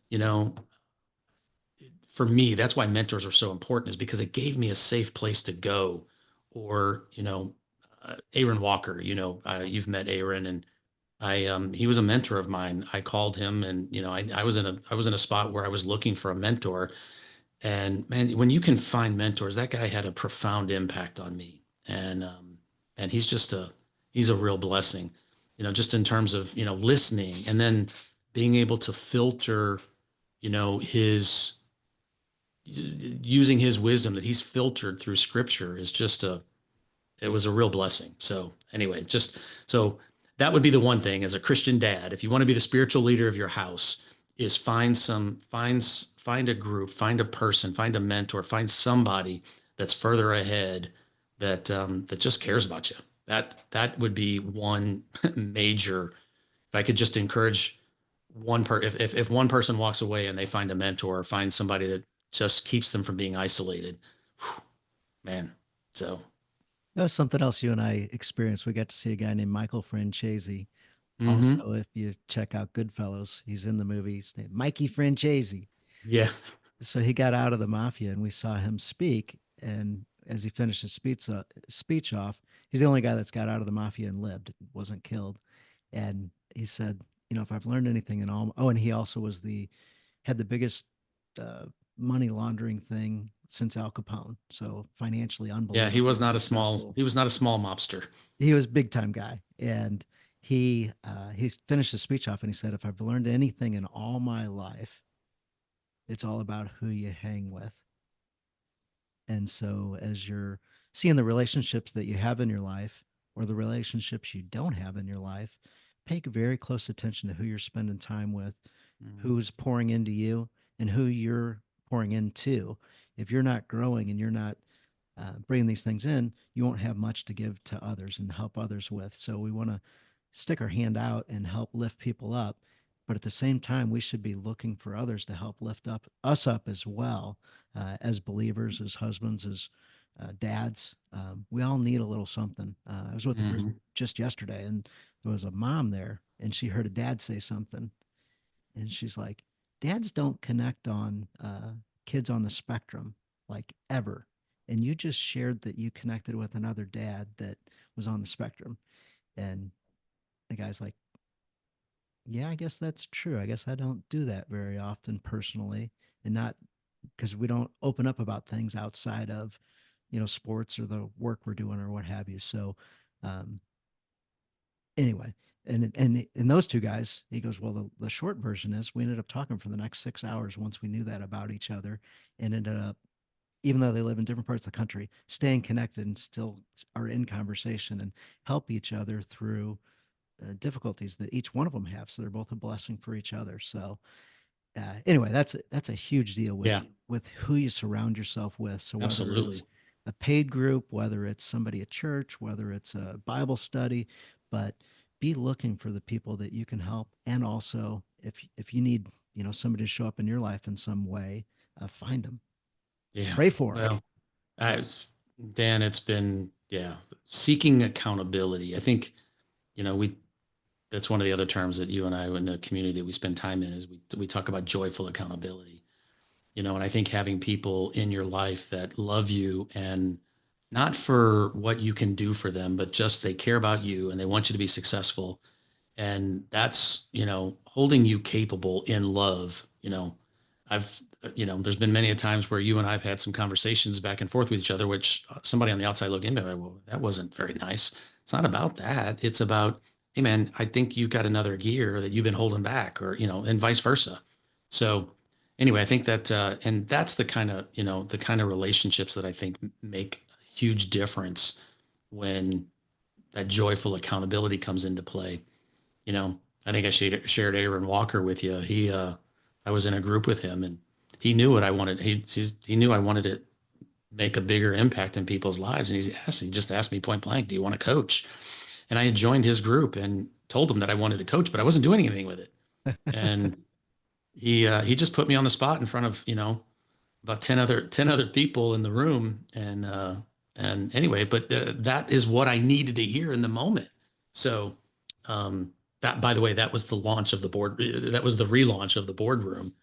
you know, for me, that's why mentors are so important, is because it gave me a safe place to go, or, Aaron Walker. You've met Aaron, and he was a mentor of mine. I called him, and I was in a spot where I was looking for a mentor. And man, when you can find mentors, that guy had a profound impact on me. And he's a real blessing, just in terms of, listening, and then being able to filter, his using his wisdom that he's filtered through scripture is it was a real blessing. So anyway, just so that would be the one thing as a Christian dad, if you want to be the spiritual leader of your house, is find a group, find a person, find a mentor, find somebody that's further ahead that just cares about you. That would be one major. If I could just encourage if one person walks away and they find a mentor or find somebody that just keeps them from being isolated, whew, man. So, That was something else you and I experienced. We got to see a guy named Michael Francesi. hmm Also, if you check out Goodfellas, he's in the movie. He's named Mikey Francesi. yeah, So he got out of the mafia, and we saw him speak. And as he finished his speech off, he's the only guy that's got out of the mafia and lived, wasn't killed. And he said, if I've learned anything in all, oh, and he also had the biggest uh, money laundering thing since Al Capone. So financially yeah. unbelievably successful. He was not a small mobster. He was a big time guy, and he finished his speech off, and he said, "If I've learned anything in all my life, it's all about who you hang with." And so, as you're seeing the relationships that you have in your life or the relationships you don't have in your life, pay very close attention to who you're spending time with, Mhm. who's pouring into you, and who you're pouring into. If you're not growing and you're not bringing these things in, you won't have much to give to others and help others with. So, we want to stick our hand out and help lift people up. But at the same time, we should be looking for others to help lift up us up as well, as believers, as husbands, as dads. We all need a little something. I was with a group Mhm. just yesterday, and there was a mom there, and she heard a dad say something, and she's like, "Dads don't connect on kids on the spectrum like ever." And you just shared that you connected with another dad that was on the spectrum, and the guy's like, yeah, I guess that's true. I guess I don't do that very often personally, and not because we don't open up about things outside of, sports or the work we're doing or what have you. So, um, anyway, and those two guys, he goes, well, the short version is we ended up talking for the next 6 hours once we knew that about each other, and ended up, even though they live in different parts of the country, staying connected and still are in conversation and help each other through difficulties that each one of them have. So they're both a blessing for each other. So anyway, that's a huge deal Yeah, with who you surround yourself with. So whether it's absolutely. a paid group, whether it's somebody at church, whether it's a Bible study, but be looking for the people that you can help, and also if you need somebody to show up in your life in some way, find them, Yeah. pray for them. Well, I, Dan, it's been, yeah, seeking accountability. I think, we that's one of the other terms that you and I in the community that we spend time in is we talk about joyful accountability. And I think having people in your life that love you, and not for what you can do for them, but just they care about you and they want you to be successful. And that's, holding you capable in love. I've, there's been many a times where you and I've had some conversations back and forth with each other, which somebody on the outside looking in, well, that wasn't very nice. It's not about that. It's about, hey man, I think you've got another gear that you've been holding back, or, and vice versa. So anyway, I think that, and that's the kind of relationships that I think make a huge difference when that joyful accountability comes into play. you know, I think I shared Aaron Walker with you. I was in a group with him, and he knew what I wanted. He knew I wanted to make a bigger impact in people's lives. And he just asked me point blank, do you want to coach? And I had joined his group and told him that I wanted to coach, but I wasn't doing anything with it. And he just put me on the spot in front of, about 10 other people in the room. And anyway, but that is what I needed to hear in the moment. So, that, by the way, that was the launch of the board. That was the relaunch of the boardroom.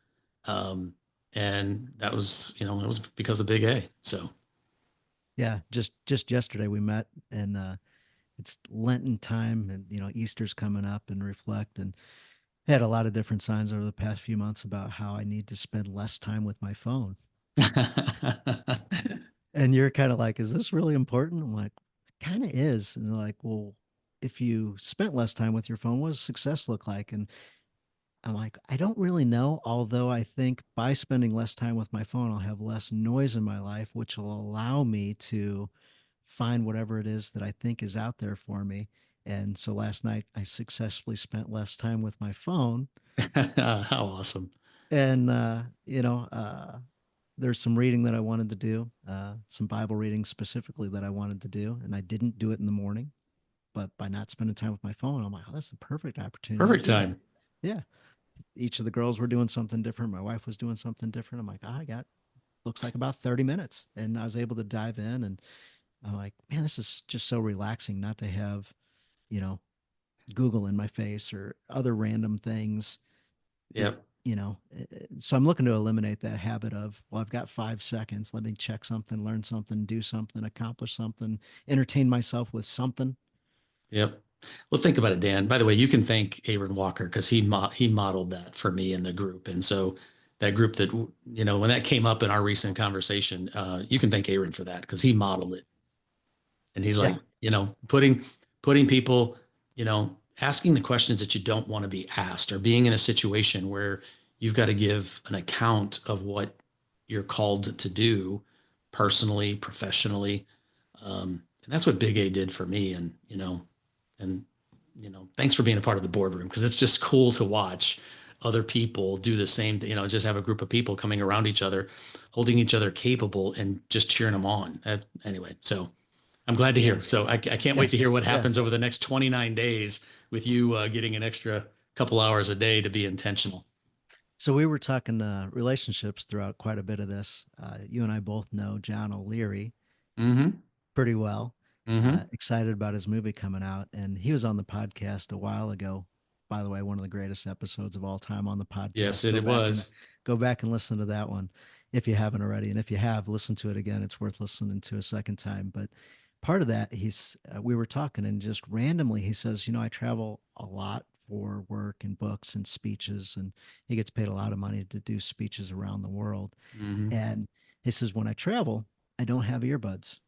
Um, and that was, it was because of Big A. So, Yeah, just yesterday we met, and it's Lenten time, and Easter's coming up, and reflect, and had a lot of different signs over the past few months about how I need to spend less time with my phone. And you're kind of like, is this really important? I'm like, kind of is. And they're like, well, if you spent less time with your phone, what does success look like? And I'm like, I don't really know. Although I think by spending less time with my phone, I'll have less noise in my life, which will allow me to find whatever it is that I think is out there for me. And so last night I successfully spent less time with my phone. How awesome. And, there's some reading that I wanted to do, some Bible reading specifically that I wanted to do. And I didn't do it in the morning. But by not spending time with my phone, I'm like, oh, that's the perfect opportunity to Perfect do that. time. Yeah. Each of the girls were doing something different. My wife was doing something different. I'm like, oh, I got looks like about 30 minutes. And I was able to dive in, and I'm like, man, this is just so relaxing not to have, you know, Google in my face or other random things that, Yep. so I'm looking to eliminate that habit of, well, I've got 5 seconds. Let me check something, learn something, do something, accomplish something, entertain myself with something. Yep. Well, think about it, Dan. By the way, you can thank Aaron Walker because he modeled that for me in the group. And so that group that, when that came up in our recent conversation, you can thank Aaron for that because he modeled it. And he's Yeah. like, putting people, asking the questions that you don't want to be asked, or being in a situation where you've got to give an account of what you're called to do personally, professionally. And that's what Big A did for me. And thanks for being a part of the boardroom, because it's just cool to watch other people do the same thing, just have a group of people coming around each other, holding each other capable and just cheering them on. Anyway, so I'm glad to hear. So I can't wait to Yes. hear what happens Yes. over the next 29 days with you getting an extra couple hours a day to be intentional. So we were talking relationships throughout quite a bit of this. You and I both know John O'Leary Mm-hmm. pretty well. Mm-hmm. Excited about his movie coming out, and he was on the podcast a while ago. By the way, one of the greatest episodes of all time on the Yes, podcast. it was. Go back and listen to that one if you haven't already, and if you have, listen to it again. It's worth listening to a second time. But part of that, we were talking, and just randomly he says, I travel a lot for work and books and speeches, and he gets paid a lot of money to do speeches around the world. Mm-hmm. And he says, when I travel, I don't have earbuds.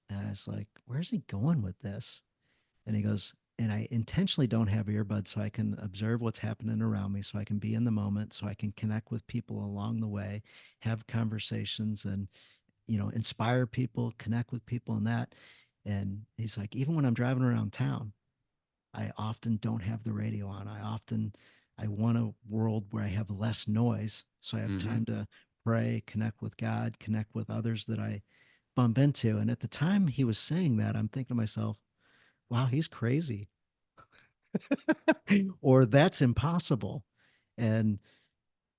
And I was like, where's he going with this? And he goes, and I intentionally don't have earbuds so I can observe what's happening around me, so I can be in the moment, so I can connect with people along the way, have conversations, and, inspire people, connect with people, and that. And he's like, even when I'm driving around town, I often don't have the radio on. I want a world where I have less noise, so I have Mm-hmm. time to pray, connect with God, connect with others that I bump into. And at the time he was saying that, I'm thinking to myself, wow, he's crazy. Or that's impossible. And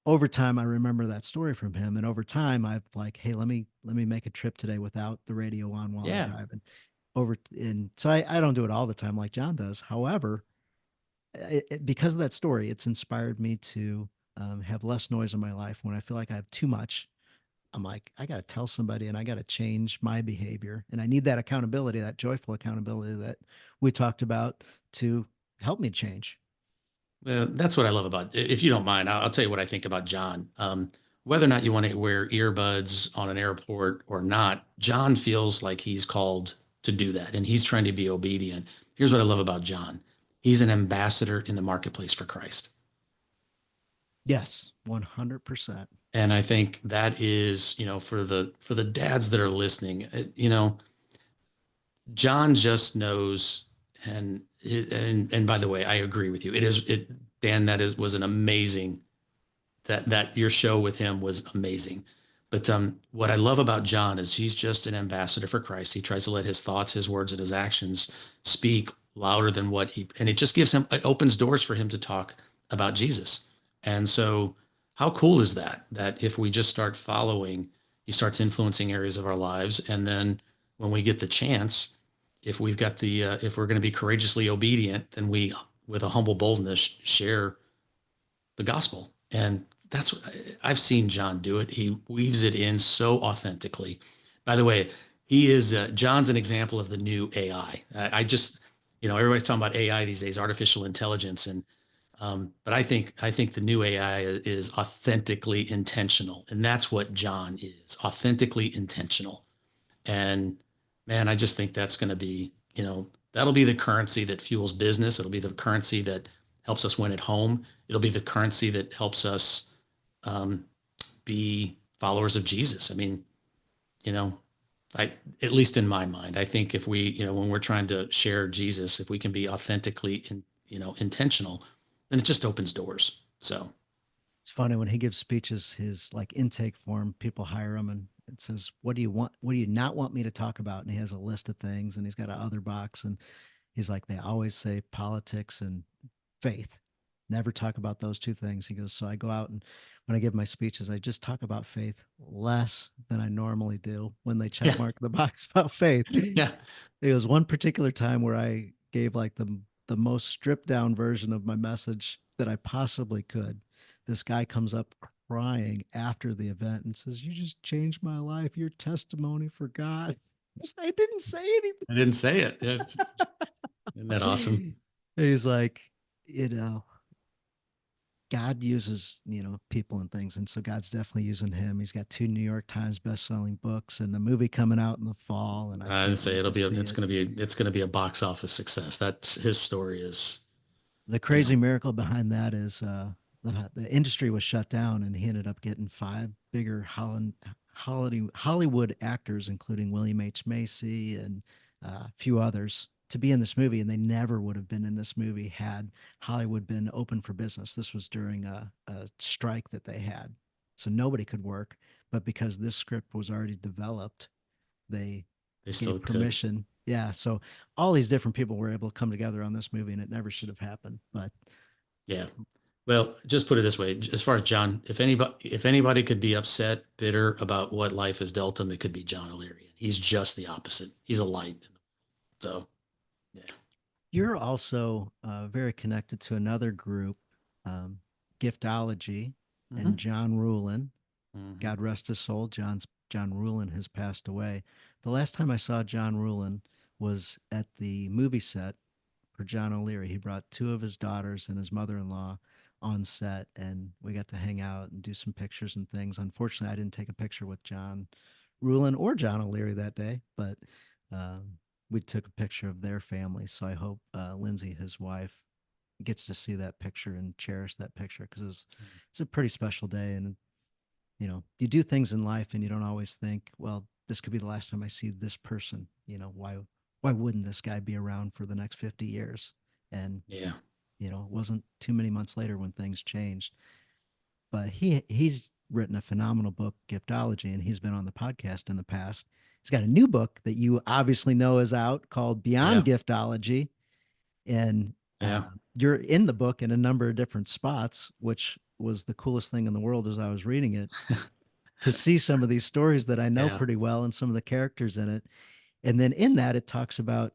over time I remember that story from him. And over time I've like, hey, let me make a trip today without the radio on while I'm Yeah. driving. And so I don't do it all the time like John does. However, because of that story, it's inspired me to have less noise in my life. When I feel like I have too much, I'm like, I got to tell somebody, and I got to change my behavior. And I need that accountability, that joyful accountability that we talked about to help me change. That's what I love about, if you don't mind, I'll tell you what I think about John. Whether or not you want to wear earbuds on an airport or not, John feels like he's called to do that, and he's trying to be obedient. Here's what I love about John. He's an ambassador in the marketplace for Christ. Yes, 100%. And I think that is, for the dads that are listening, John just knows, and by the way, I agree with you. Dan, that is was an amazing, that your show with him was amazing. But what I love about John is he's just an ambassador for Christ. He tries to let his thoughts, his words, and his actions speak louder than and it just it opens doors for him to talk about Jesus. And so, how cool is that? That if we just start following, he starts influencing areas of our lives. And then when we get the chance, if we're going to be courageously obedient, then we, with a humble boldness, share the gospel. And I've seen John do it. He weaves it in so authentically. By the way, he is John's an example of the new AI. I just, everybody's talking about AI these days, artificial intelligence, and but I think the new AI is authentically intentional, and that's what John is, authentically intentional. And man, I just think that's going to be, that'll be the currency that fuels business. It'll be the currency that helps us win at home. It'll be the currency that helps us um, be followers of Jesus. I mean, you know, I at least in my mind, I think if we, when we're trying to share Jesus, if we can be authentically intentional, then it just opens doors. So It's funny when he gives speeches, his like intake form, people hire him and it says, "What do you want? What do you not want me to talk about?" And he has a list of things, and he's got a other box, and he's like, "They always say politics and faith. Never talk about those two things." He goes, "So I go out and when I give my speeches, I just talk about faith less than I normally do when they check yeah, mark the box about faith." yeah, It was one particular time where I gave like the most stripped down version of my message that I possibly could. This guy comes up crying after the event and says, "You just changed my life. Your testimony for God." I didn't say I didn't say it. Isn't that awesome? anything. He's like, you know, God uses, people and things. And so God's definitely using him. He's got two New York Times best-selling books and a movie coming out in the fall. And I I can't say wait to see it's it. going to be a box office success. That's his story is, The you crazy know, miracle behind that is the industry was shut down, and he ended up getting five bigger Hollywood actors, including William H. Macy and a few others, to be in this movie, and they never would have been in this movie had Hollywood been open for business. This was during a strike that they had, so nobody could work. But because this script was already developed, they they still gave could. permission. Yeah, so all these different people were able to come together on this movie, and it never should have happened. But Yeah. Well, just put it this way, as far as John, if anybody could be upset, bitter about what life has dealt him, it could be John O'Leary. He's just the opposite. He's a light. So, yeah. you're also very connected to another group, Giftology, and Hmm. John Rulin. Hmm. God rest his soul. John Rulin has passed away. The last time I saw John Rulin was at the movie set for John O'Leary. He brought two of his daughters and his mother-in-law on set, and we got to hang out and do some pictures and things. Unfortunately, I didn't take a picture with John Rulin or John O'Leary that day, but we took a picture of their family. So I hope Lindsay, his wife, gets to see that picture and cherish that picture because it's a pretty special day. And you do things in life and you don't always think, well, this could be the last time I see this person. Why wouldn't this guy be around for the next 50 years? And Yeah. it wasn't too many months later when things changed. But he's written a phenomenal book, Giftology, and he's been on the podcast in the past. He's got a new book that you obviously know is out called Beyond Yeah. Giftology, and Yeah. you're in the book in a number of different spots, which was the coolest thing in the world as I was reading it to see some of these stories that I know Yeah. pretty well and some of the characters in it. And then in that, it talks about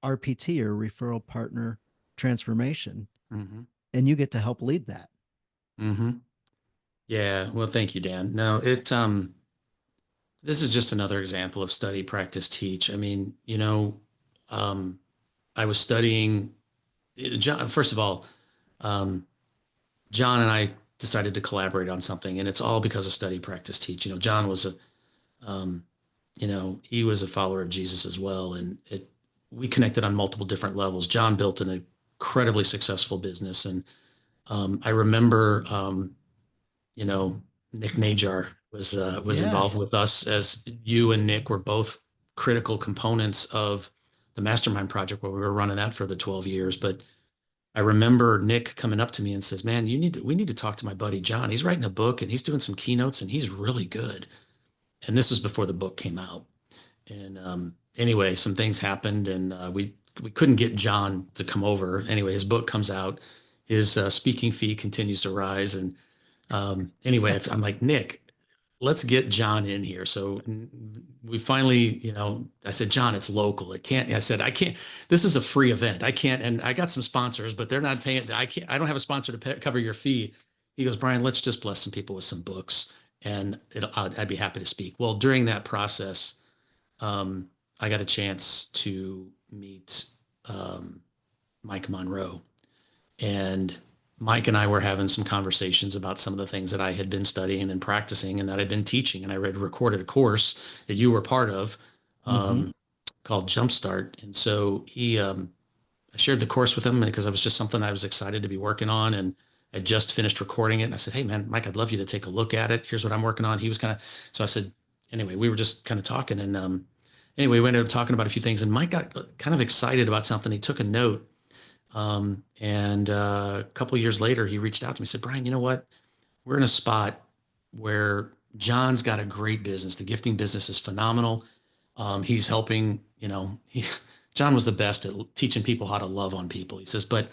RPT or referral partner transformation, Hmm. and you get to help lead that. Hmm. Yeah. Well, thank you, Dan. No, this is just another example of study, practice, teach. I mean, um, I was studying, John, first of all, um, John and I decided to collaborate on something, and it's all because of study, practice, teach. John was um, he was a follower of Jesus as well, and we connected on multiple different levels. John built an incredibly successful business, and I remember, you know, Nick Najar was involved Yes. with us as you and Nick were both critical components of the mastermind project where we were running that for the 12 years. But I remember Nick coming up to me and says, "Man, we need to talk to my buddy John. He's writing a book and he's doing some keynotes and he's really good." And this was before the book came out. And anyway, some things happened, and we couldn't get John to come over. Anyway, his book comes out, his speaking fee continues to rise, and anyway, I'm like, Nick, let's get John in here. So we finally, I said, John, it's local. It can't. I said, I can't. This is a free event. I can't. And I got some sponsors, but they're not paying. I can't. I don't have a sponsor to cover your fee. He goes, Brian, let's just bless some people with some books, and I'd be happy to speak. Well, during that process. um, I got a chance to meet um, Mike Monroe. And Mike and I were having some conversations about some of the things that I had been studying and practicing and that I'd been teaching. And I read recorded a course that you were part of Mm-hmm. um, called Jumpstart. And so I shared the course with him because it was just something I was excited to be working on. And I just finished recording it. And I said, "Hey, man, Mike, I'd love you to take a look at it. Here's what I'm working on." He was so I said, anyway, we were just kind of talking. And anyway, we ended up talking about a few things. And Mike got kind of excited about something. He took a note. And a couple of years later, he reached out to me and said, "Brian, you know what? We're in a spot where John's got a great business. The gifting business is phenomenal. He's helping, John was the best at teaching people how to love on people." He says, "But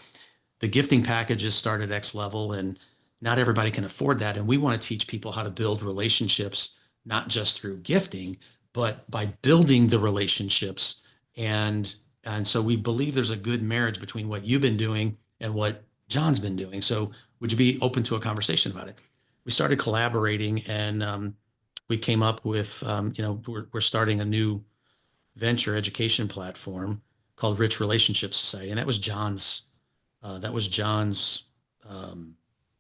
the gifting packages start at X level and not everybody can afford that. And we want to teach people how to build relationships, not just through gifting, but by building the relationships. And so we believe there's a good marriage between what you've been doing and what John's been doing. So would you be open to a conversation about it?" We started collaborating and we came up with, we're starting a new venture education platform called Rich Relationship Society. And that was John's, um,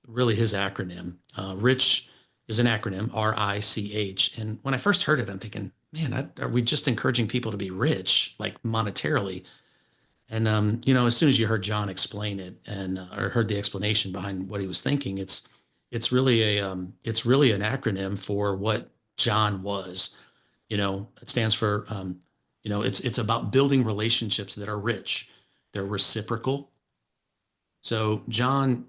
really his acronym. Rich is an acronym, RICH. And when I first heard it, I'm thinking, man, are we just encouraging people to be rich, like monetarily? And as soon as you heard John explain it and or heard the explanation behind what he was thinking, it's really an acronym for what John was. It stands for it's about building relationships that are rich, they're reciprocal. So John,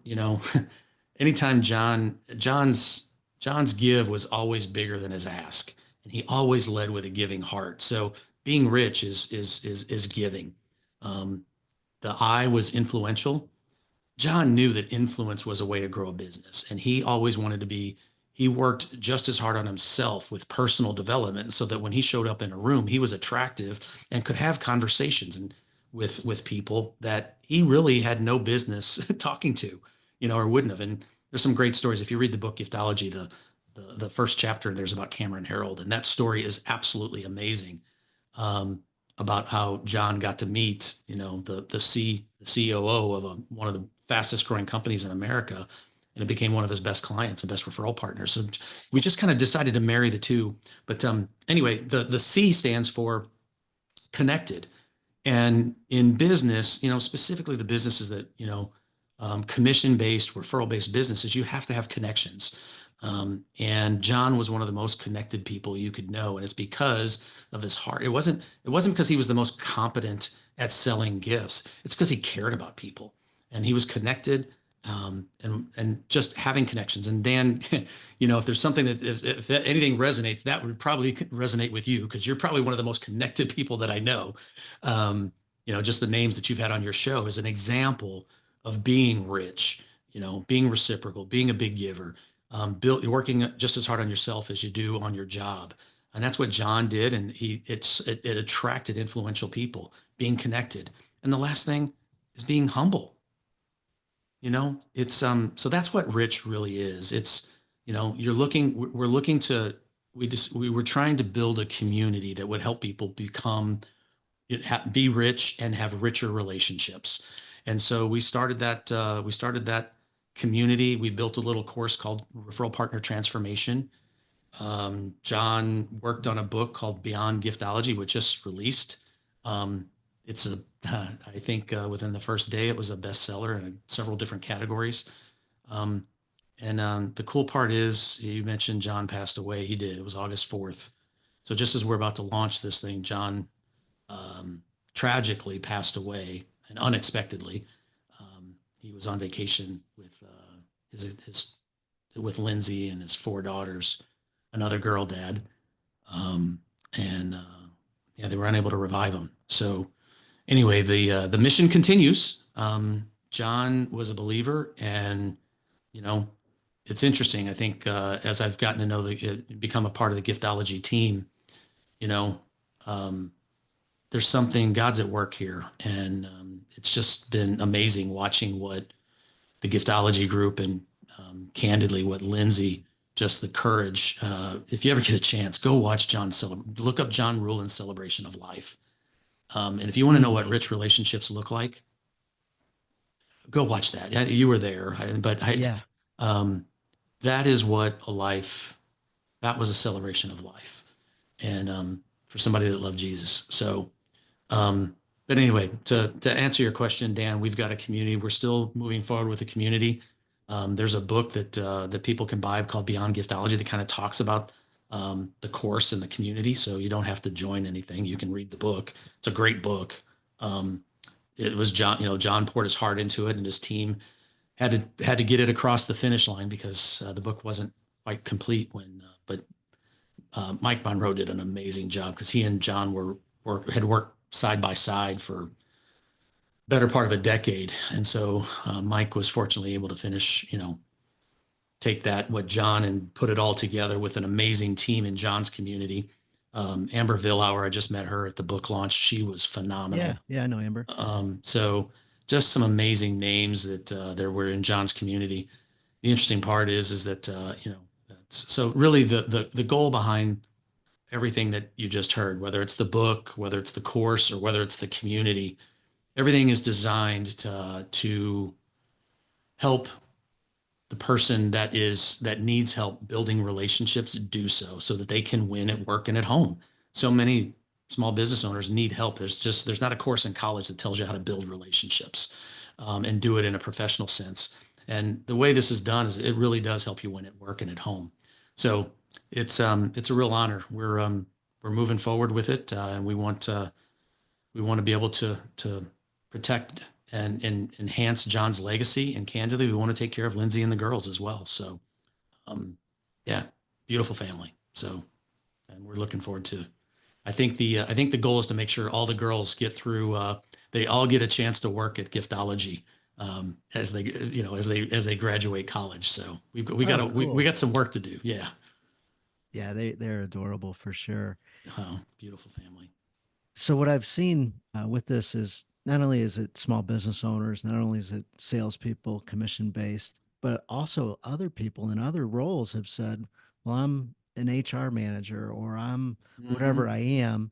anytime John's give was always bigger than his ask, and he always led with a giving heart. So being rich is giving. Um, the I was influential. John knew that influence was a way to grow a business, and he worked just as hard on himself with personal development so that when he showed up in a room, he was attractive and could have conversations with people that he really had no business talking to, or wouldn't have. And there's some great stories. If you read the book Giftology, the first chapter, there's about Cameron Harold, and that story is absolutely amazing. Um, about how John got to meet, the COO of one of the fastest growing companies in America, and it became one of his best clients and best referral partners. So we just kind of decided to marry the two. But anyway, the C stands for connected. And in business, specifically the businesses that, commission-based, referral-based businesses, you have to have connections. And John was one of the most connected people you could know, and it's because of his heart. It wasn't because he was the most competent at selling gifts. It's because he cared about people, and he was connected, and just having connections. And Dan, if there's something if anything resonates, that would probably resonate with you because you're probably one of the most connected people that I know. Just the names that you've had on your show is an example of being rich, being reciprocal, being a big giver, working just as hard on yourself as you do on your job. And that's what John did. And it attracted influential people, being connected. And the last thing is being humble. So that's what rich really is. It's, we're looking to, we were trying to build a community that would help people be rich and have richer relationships. And so we started that community. We built a little course called Referral Partner Transformation. John worked on a book called Beyond Giftology, which just released. Um, I think within the first day, it was a bestseller in several different categories. Um, and the cool part is, you mentioned John passed away. He did. It was August 4th. So just as we're about to launch this thing, John tragically passed away and unexpectedly. He was on vacation with his with Lindsay and his four daughters, another girl dad, um, and yeah, they were unable to revive him. So anyway, the mission continues. John was a believer, and you know, it's interesting. I think as I've gotten to know become a part of the Giftology team, you know, um, there's something God's at work here, and it's just been amazing watching what the Giftology group and candidly what Lindsay just the courage. If you ever get a chance, go watch look up John Ruhlin's Celebration of Life. And if you want to know what Mm, rich relationships look like, go watch that. Yeah, you were there, but yeah. um, that is what a life, that was a celebration of life. And for somebody that loved Jesus. So, um, but anyway, to answer your question, Dan, we've got a community. We're still moving forward with the community. There's a book that people can buy called Beyond Giftology that kind of talks about the course and the community. So you don't have to join anything. You can read the book. It's a great book. Um, it was John, John poured his heart into it, and his team had to get it across the finish line because the book wasn't quite complete but Mike Monroe did an amazing job because he and John had worked side by side for better part of a decade. And so Mike was fortunately able to finish, take that, what John, and put it all together with an amazing team in John's community. Amber Villauer, I just met her at the book launch. She was Yeah. phenomenal. Yeah. I know Amber. So just some amazing names that there were in John's community. The interesting part is that, so really the goal behind everything that you just heard, whether it's the book, whether it's the course, or whether it's the community, everything is designed to help the person that needs help building relationships do so that they can win at work and at home. So many small business owners need help. There's not a course in college that tells you how to build relationships and do it in a professional sense. And the way this is done is it really does help you win at work and at home. So it's a real honor. We're moving forward with it, and we want to be able to protect and enhance John's legacy. And candidly, we want to take care of Lindsay and the girls as well. So, um, yeah, beautiful family. So, and we're looking forward to. I think the goal is to make sure all the girls get through. They all get a chance to work at Giftology as they graduate college. So Oh, we cool. got some work to do. Yeah. Yeah. They're adorable for sure. Oh, beautiful family. So what I've seen with this is not only is it small business owners, not only is it salespeople, commission based, but also other people in other roles have said, "Well, I'm an HR manager, or I'm Mm-hmm. whatever I am,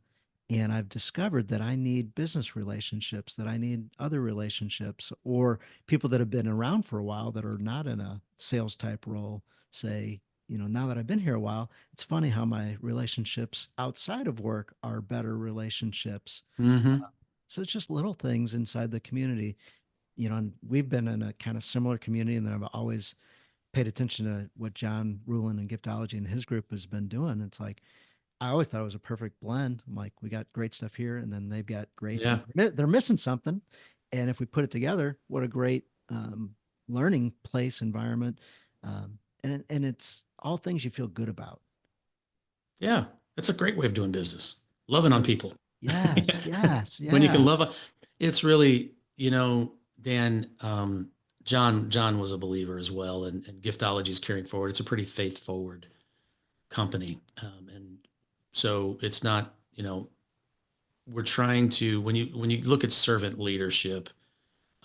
and I've discovered that I need business relationships, that I need other relationships, or people that have been around for a while that are not in a sales type role say." Now that I've been here a while, it's funny how my relationships outside of work are better relationships. Mm-hmm. So it's just little things inside the community, and we've been in a kind of similar community, and then I've always paid attention to what John Rulin and Giftology and his group has been doing. It's like I always thought it was a perfect blend. I'm like, we got great stuff here, and then they've got great, Yeah. and they're missing something. And if we put it together, what a great learning place environment. And it's all things you feel good about. Yeah, that's a great way of doing business. Loving on So people. yes, yes, When you can yeah. it's really, Dan, John was a believer as well, and Giftology is carrying forward. It's a pretty faith forward company. And so it's not, we're trying to, when you look at servant leadership,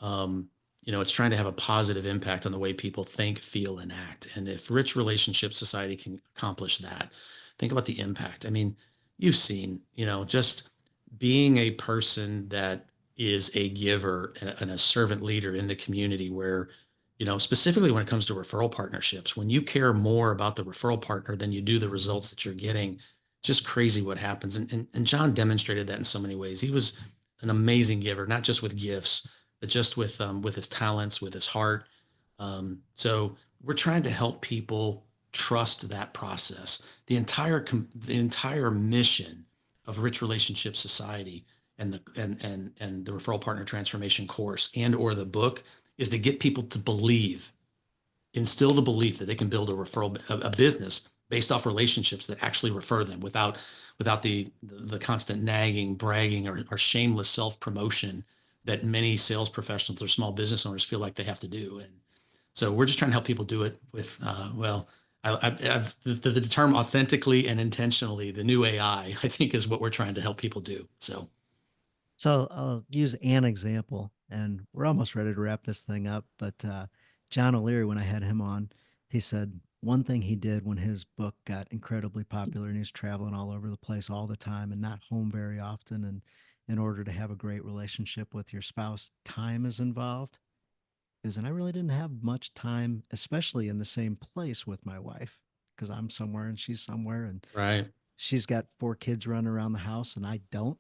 um, it's trying to have a positive impact on the way people think, feel, and act. And if Rich Relationship Society can accomplish that, think about the impact. I mean, you've seen, just being a person that is a giver and a servant leader in the community where, specifically when it comes to referral partnerships, when you care more about the referral partner than you do the results that you're getting, just crazy what happens. And John demonstrated that in so many ways. He was an amazing giver, not just with gifts, but just with his talents, with his heart. So we're trying to help people trust that process. The entire mission of Rich Relationship Society and the Referral Partner Transformation course and/or the book is to get people to instill the belief that they can build a business based off relationships that actually refer them without the constant nagging, bragging, or shameless self promotion that many sales professionals or small business owners feel like they have to do. And so we're just trying to help people do it with, I've the term authentically and intentionally, the new AI, I think is what we're trying to help people do. So, So I'll use an example, and we're almost ready to wrap this thing up. But John O'Leary, when I had him on, he said, one thing he did when his book got incredibly popular and he's traveling all over the place all the time and not home very often, and in order to have a great relationship with your spouse, time is involved. Is, and I really didn't have much time, especially in the same place with my wife, because I'm somewhere and she's somewhere, and Right. she's got four kids running around the house and I don't.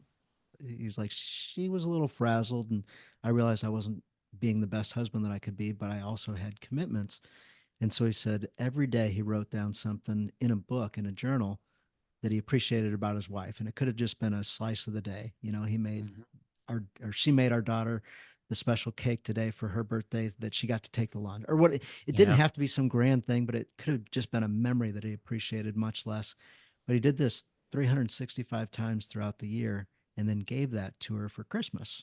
He's like, she was a little frazzled, and I realized I wasn't being the best husband that I could be, but I also had commitments. And so he said every day he wrote down something in a book, in a journal, that he appreciated about his wife. And it could have just been a slice of the day. You know, he made Mhm. our, or she made our daughter the special cake today for her birthday that she got to take to lunch, or what. It didn't Yeah. have to be some grand thing, but it could have just been a memory that he appreciated much less. But he did this 365 times throughout the year and then gave that to her for Christmas.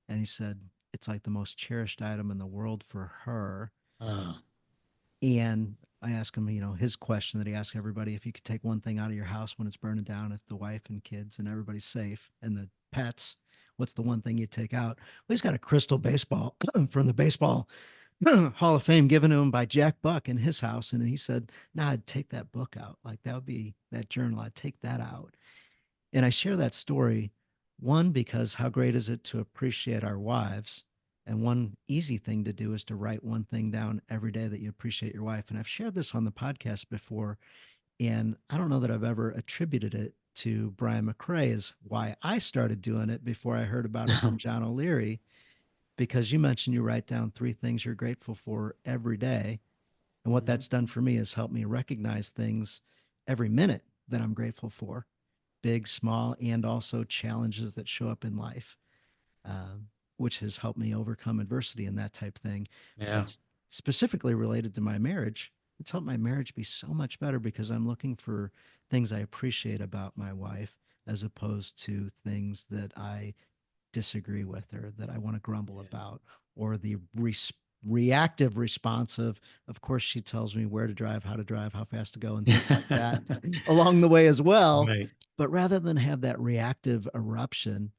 And he said, it's like the most cherished item in the world for her. Uh, And I asked him, you know, his question that he asked everybody: if you could take one thing out of your house when it's burning down, if the wife and kids and everybody's safe and the pets, what's the one thing you'd take out? Well, he's got a crystal baseball from the baseball Hall of Fame given to him by Jack Buck in his house. And he said, nah, I'd take that book out. Like, that would be that journal. I'd take that out. And I share that story, one, because how great is it to appreciate our wives? And one easy thing to do is to write one thing down every day that you appreciate your wife. And I've shared this on the podcast before, and I don't know that I've ever attributed it to Brian McRae as why I started doing it before I heard about it from John O'Leary, because you mentioned you write down three things you're grateful for every day. And what mhm. that's done for me is help me recognize things every minute that I'm grateful for, big, small, and also challenges that show up in life, um, which has helped me overcome adversity and that type of thing. Yeah. But specifically related to my marriage, it's helped my marriage be so much better because I'm looking for things I appreciate about my wife as opposed to things that I disagree with or that I want to grumble Yeah. about, or the reactive response of course, she tells me where to drive, how to drive, how fast to go, and things like that along the way as well. Right. But rather than have that reactive eruption,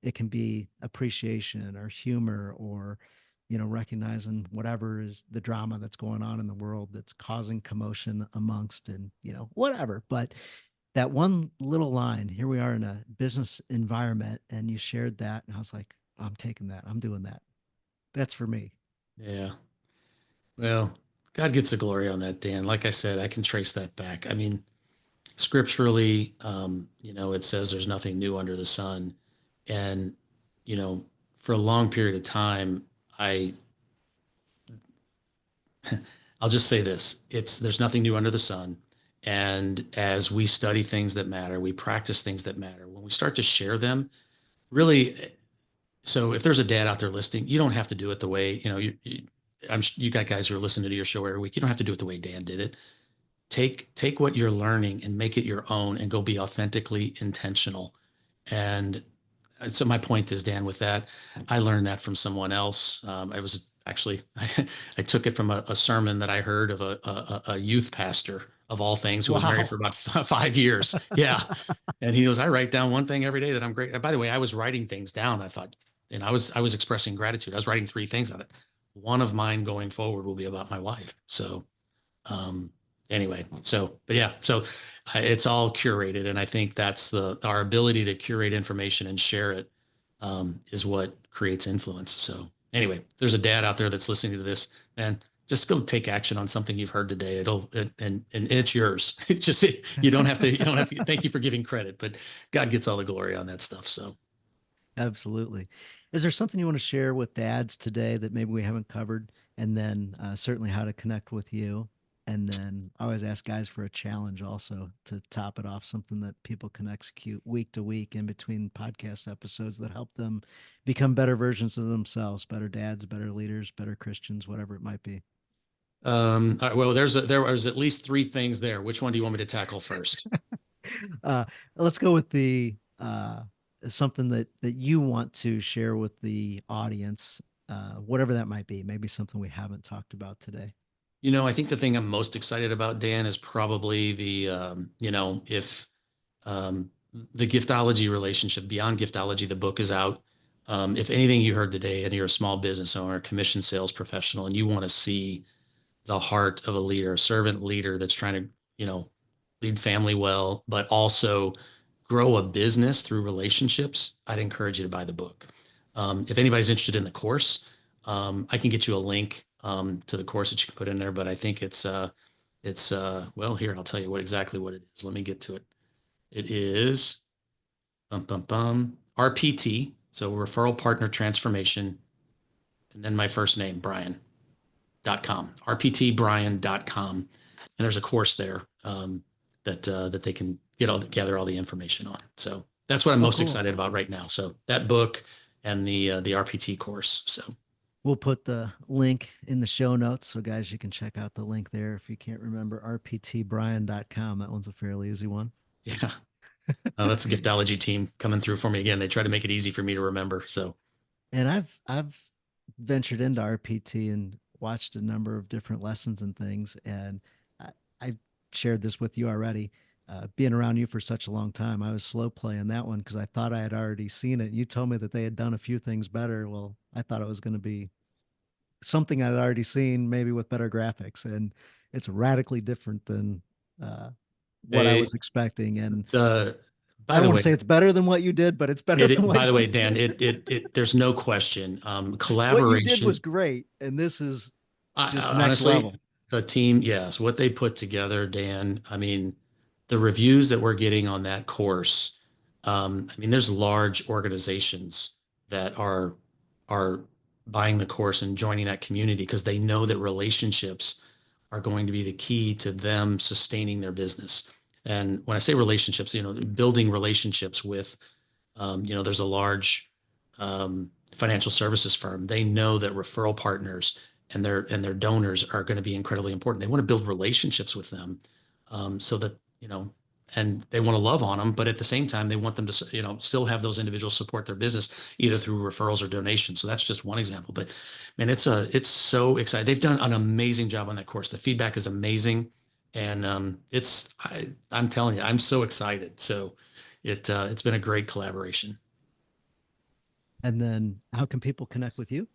it can be appreciation or humor or, you know, recognizing whatever is the drama that's going on in the world that's causing commotion amongst, and, you know, whatever. But that one little line, here we are in a business environment, and you shared that, and I was like, I'm taking that, I'm doing that. That's for me. Yeah. Well, God gets the glory on that, Dan. Like I said, I can trace that back. I mean, scripturally, it says there's nothing new under the sun. And, you know, for a long period of time, I, I'll just say this, there's nothing new under the sun. And as we study things that matter, we practice things that matter. When we start to share them, really, so if there's a dad out there listening, you don't have to do it the way, you got guys who are listening to your show every week. You don't have to do it the way Dan did it. Take what you're learning and make it your own and go be authentically intentional. And so my point is, Dan, with that, I learned that from someone else. I was actually I took it from a sermon that I heard of a youth pastor of all things who was married for Wow. about 5 years. Yeah, and he goes, I write down one thing every day that I'm great. And by the way, I was writing things down. I thought, and I was expressing gratitude. I was writing three things on it. One of mine going forward will be about my wife. So um, anyway, but yeah, so it's all curated, and I think that's our ability to curate information and share it is what creates influence. So anyway, there's a dad out there that's listening to this, and just go take action on something you've heard today. And it's yours. It just you don't have to. Thank you for giving credit, but God gets all the glory on that stuff. So. Absolutely. Is there something you want to share with dads today that maybe we haven't covered? And then certainly how to connect with you. And then I always ask guys for a challenge also to top it off, something that people can execute week to week in between podcast episodes that help them become better versions of themselves, better dads, better leaders, better Christians, whatever it might be. All right, well, there was at least three things there. Which one do you want me to tackle first? uh, let's go with the something that you want to share with the audience, whatever that might be. Maybe something we haven't talked about today. I think the thing I'm most excited about, Dan, is probably if the giftology relationship, Beyond Giftology, the book is out. If anything you heard today and you're a small business owner, commission sales professional, and you want to see the heart of a leader, a servant leader that's trying to, lead family well, but also grow a business through relationships, I'd encourage you to buy the book. If anybody's interested in the course, I can get you a link to the course that you can put in there. But I think well, here, I'll tell you exactly what it is. Let me get to it. It is RPT, so Referral Partner Transformation, and then my first name, Brian.com, rptbrian.com. And there's a course there that they can gather all the information on. So that's what I'm Oh, most cool. excited about right now. So that book and the RPT course. So We'll put the link in the show notes. So, guys, you can check out the link there if you can't remember rptbrian.com. That one's a fairly easy one. yeah, that's the giftology team coming through for me again. They try to make it easy for me to remember. So And I've ventured into RPT and watched a number of different lessons and things. And I shared this with you already. Being around you for such a long time, I was slow playing that one because I thought I had already seen it. You told me that they had done a few things better. Well, I thought it was going to be something I'd already seen, maybe with better graphics, and it's radically different than uh, what I they was expecting. And the I by don't the want to way, say it's better than what you did, but it's better than by what the you way, Dan, did. there's no question. What you did was Collaboration. great, and this is just next Honestly, level. the team, yes, what they put together, Dan. I mean, the reviews that we're getting on that course. I mean, there's large organizations that are buying the course and joining that community because they know that relationships are going to be the key to them sustaining their business. And when I say relationships, building relationships with there's a large financial services firm. They know that referral partners and their donors are going to be incredibly important. They want to build relationships with them, so that and they want to love on them, but at the same time, they want them to still have those individuals support their business either through referrals or donations. So that's just one example. But man, it's so exciting. They've done an amazing job on that course. The feedback is amazing, and I'm telling you, I'm so excited. So it's been a great collaboration. And then, how can people connect with you?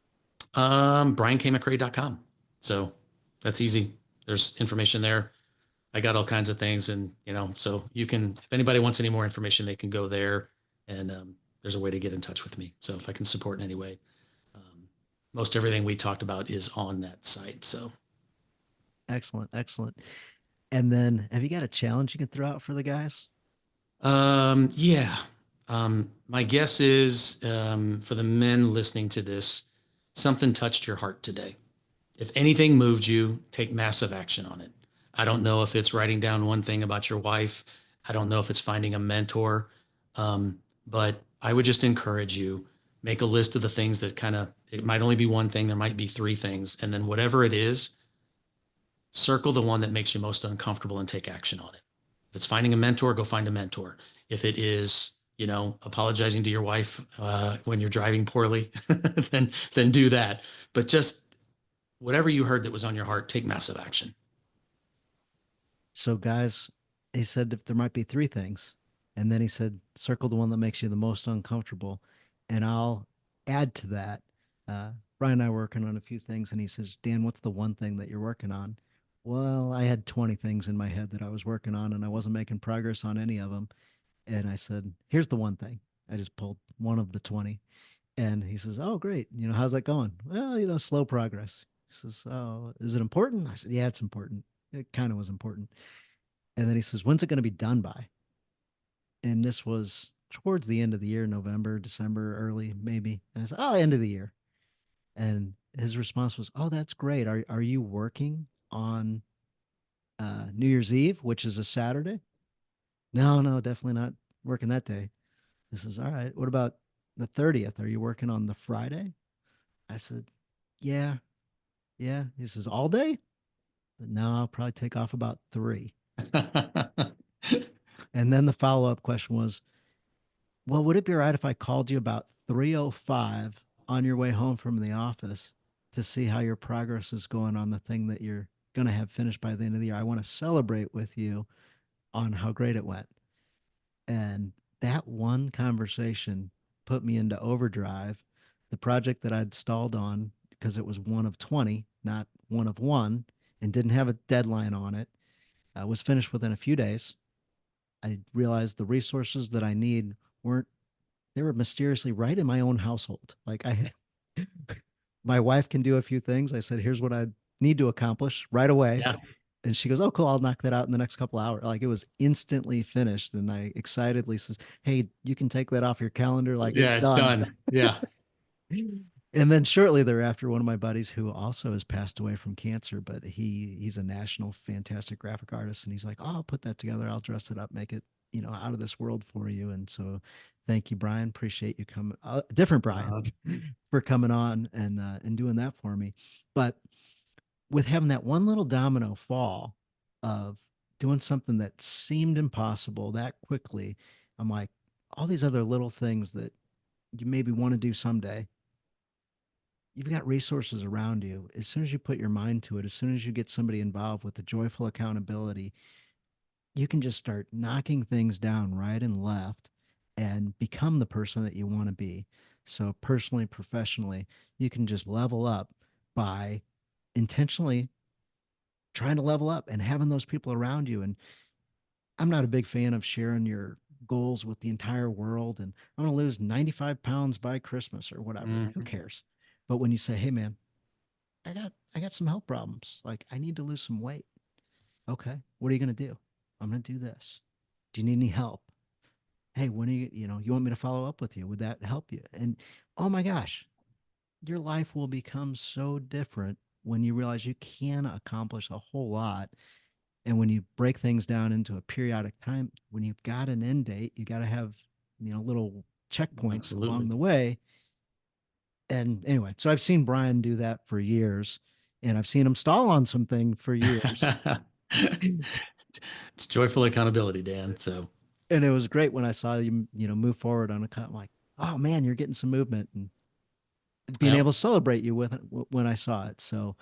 BrianKMcRae.com. So that's easy. There's information there. I got all kinds of things, and so you can, if anybody wants any more information, they can go there, and there's a way to get in touch with me. So if I can support in any way, um, most everything we talked about is on that site. So Excellent, excellent. And then, have you got a challenge you can throw out for the guys? yeah. My guess is for the men listening to this, something touched your heart today. If anything moved you, take massive action on it. I don't know if it's writing down one thing about your wife. I don't know if it's finding a mentor. But I would just encourage you, make a list of the things that it might only be one thing, there might be three things. And then whatever it is, circle the one that makes you most uncomfortable and take action on it. If it's finding a mentor, go find a mentor. If it is, apologizing to your wife when you're driving poorly, then do that. But just whatever you heard that was on your heart, take massive action. So, guys, he said if there might be three things, and then he said circle the one that makes you the most uncomfortable, and I'll add to that. Uh, Brian and I are working on a few things, and he says, Dan, what's the one thing that you're working on? Well, I had 20 things in my head that I was working on, and I wasn't making progress on any of them. And I said, here's the one thing. I just pulled one of the 20. And he says, oh, great. How's that going? Well, slow progress. He says, oh, is it important? I said, yeah, it's important. It kind of was important. And then he says, when's it going to be done by? And this was towards the end of the year, November, December, early, maybe. And I said, oh, end of the year. And his response was, oh, that's great. Are you working on New Year's Eve, which is a Saturday? No, no, definitely not working that day. He says, all right, what about the 30th? Are you working on the Friday? I said, yeah, yeah. He says, all day? No, I'll probably take off about 3. And then the follow up question was, well, would it be all right if I called you about 3:05 on your way home from the office to see how your progress is going on the thing that you're going to have finished by the end of the year? I want to celebrate with you on how great it went. And that one conversation put me into overdrive. The project that I'd stalled on because it was one of 20, not one of one, and didn't have a deadline on it. I was finished within a few days. I realized the resources that I need weren't, they were mysteriously right in my own household. Like I my wife can do a few things. I said, here's what I need to accomplish right away. Yeah. And she goes, oh, cool. I'll knock that out in the next couple hours. Like it was instantly finished. And I excitedly says, hey, you can take that off your calendar. Like it's Yeah, it's done. done. Yeah. And then shortly thereafter, one of my buddies who also has passed away from cancer, but he's a national fantastic graphic artist, and he's like, "Oh, I'll put that together. I'll dress it up, make it, out of this world for you." And so, thank you, Brian. Appreciate you coming, different Brian, Uh, for coming on and doing that for me. But with having that one little domino fall of doing something that seemed impossible that quickly, I'm like, all these other little things that you maybe want to do someday, you've got resources around you. As soon as you put your mind to it, as soon as you get somebody involved with the joyful accountability, you can just start knocking things down right and left and become the person that you want to be. So, personally, professionally, you can just level up by intentionally trying to level up and having those people around you. And I'm not a big fan of sharing your goals with the entire world and I'm going to lose 95 pounds by Christmas or whatever. Who mhm. cares? But when you say, hey, man, I got some health problems. Like I need to lose some weight. Okay. What are you going to do? I'm going to do this. Do you need any help? Hey, when are you want me to follow up with you? Would that help you? And oh my gosh, your life will become so different when you realize you can accomplish a whole lot. And when you break things down into a periodic time, when you've got an end date, you got to have, little checkpoints along Absolutely. the way. And anyway, so I've seen Brian do that for years and I've seen him stall on something for years. It's joyful accountability, Dan. So, And it was great when I saw you, move forward on a cut. I'm like, oh man, you're getting some movement and being well, able to celebrate you with it when I saw it. So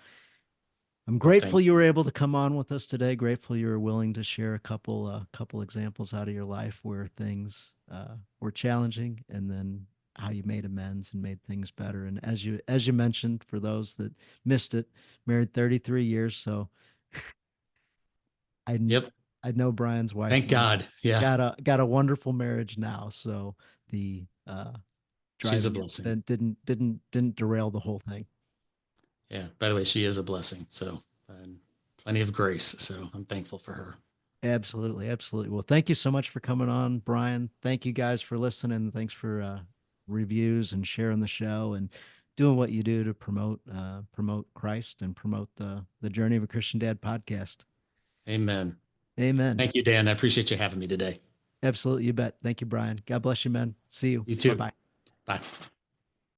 I'm well, grateful thank you you. were able to come on with us today. Grateful you were willing to share a couple examples out of your life where things were challenging, and then how you made amends and made things better. And as you mentioned, for those that missed it, married 33 years, so I Yep. I know Brian's wife Thank and God. Yeah. got a wonderful marriage now. So the She's a driving blessing. incident didn't derail the whole thing. Yeah. By the way, she is a blessing. So, and plenty of grace. So I'm thankful for her. Absolutely, absolutely. Well, thank you so much for coming on, Brian. Thank you guys for listening. Thanks for reviews and sharing the show and doing what you do to promote Christ and promote the Journey of a Christian Dad podcast. Amen. Amen. Thank you, Dan. I appreciate you having me today. Absolutely, you bet. Thank you, Brian. God bless you, man. See you. You Bye too. bye. Bye.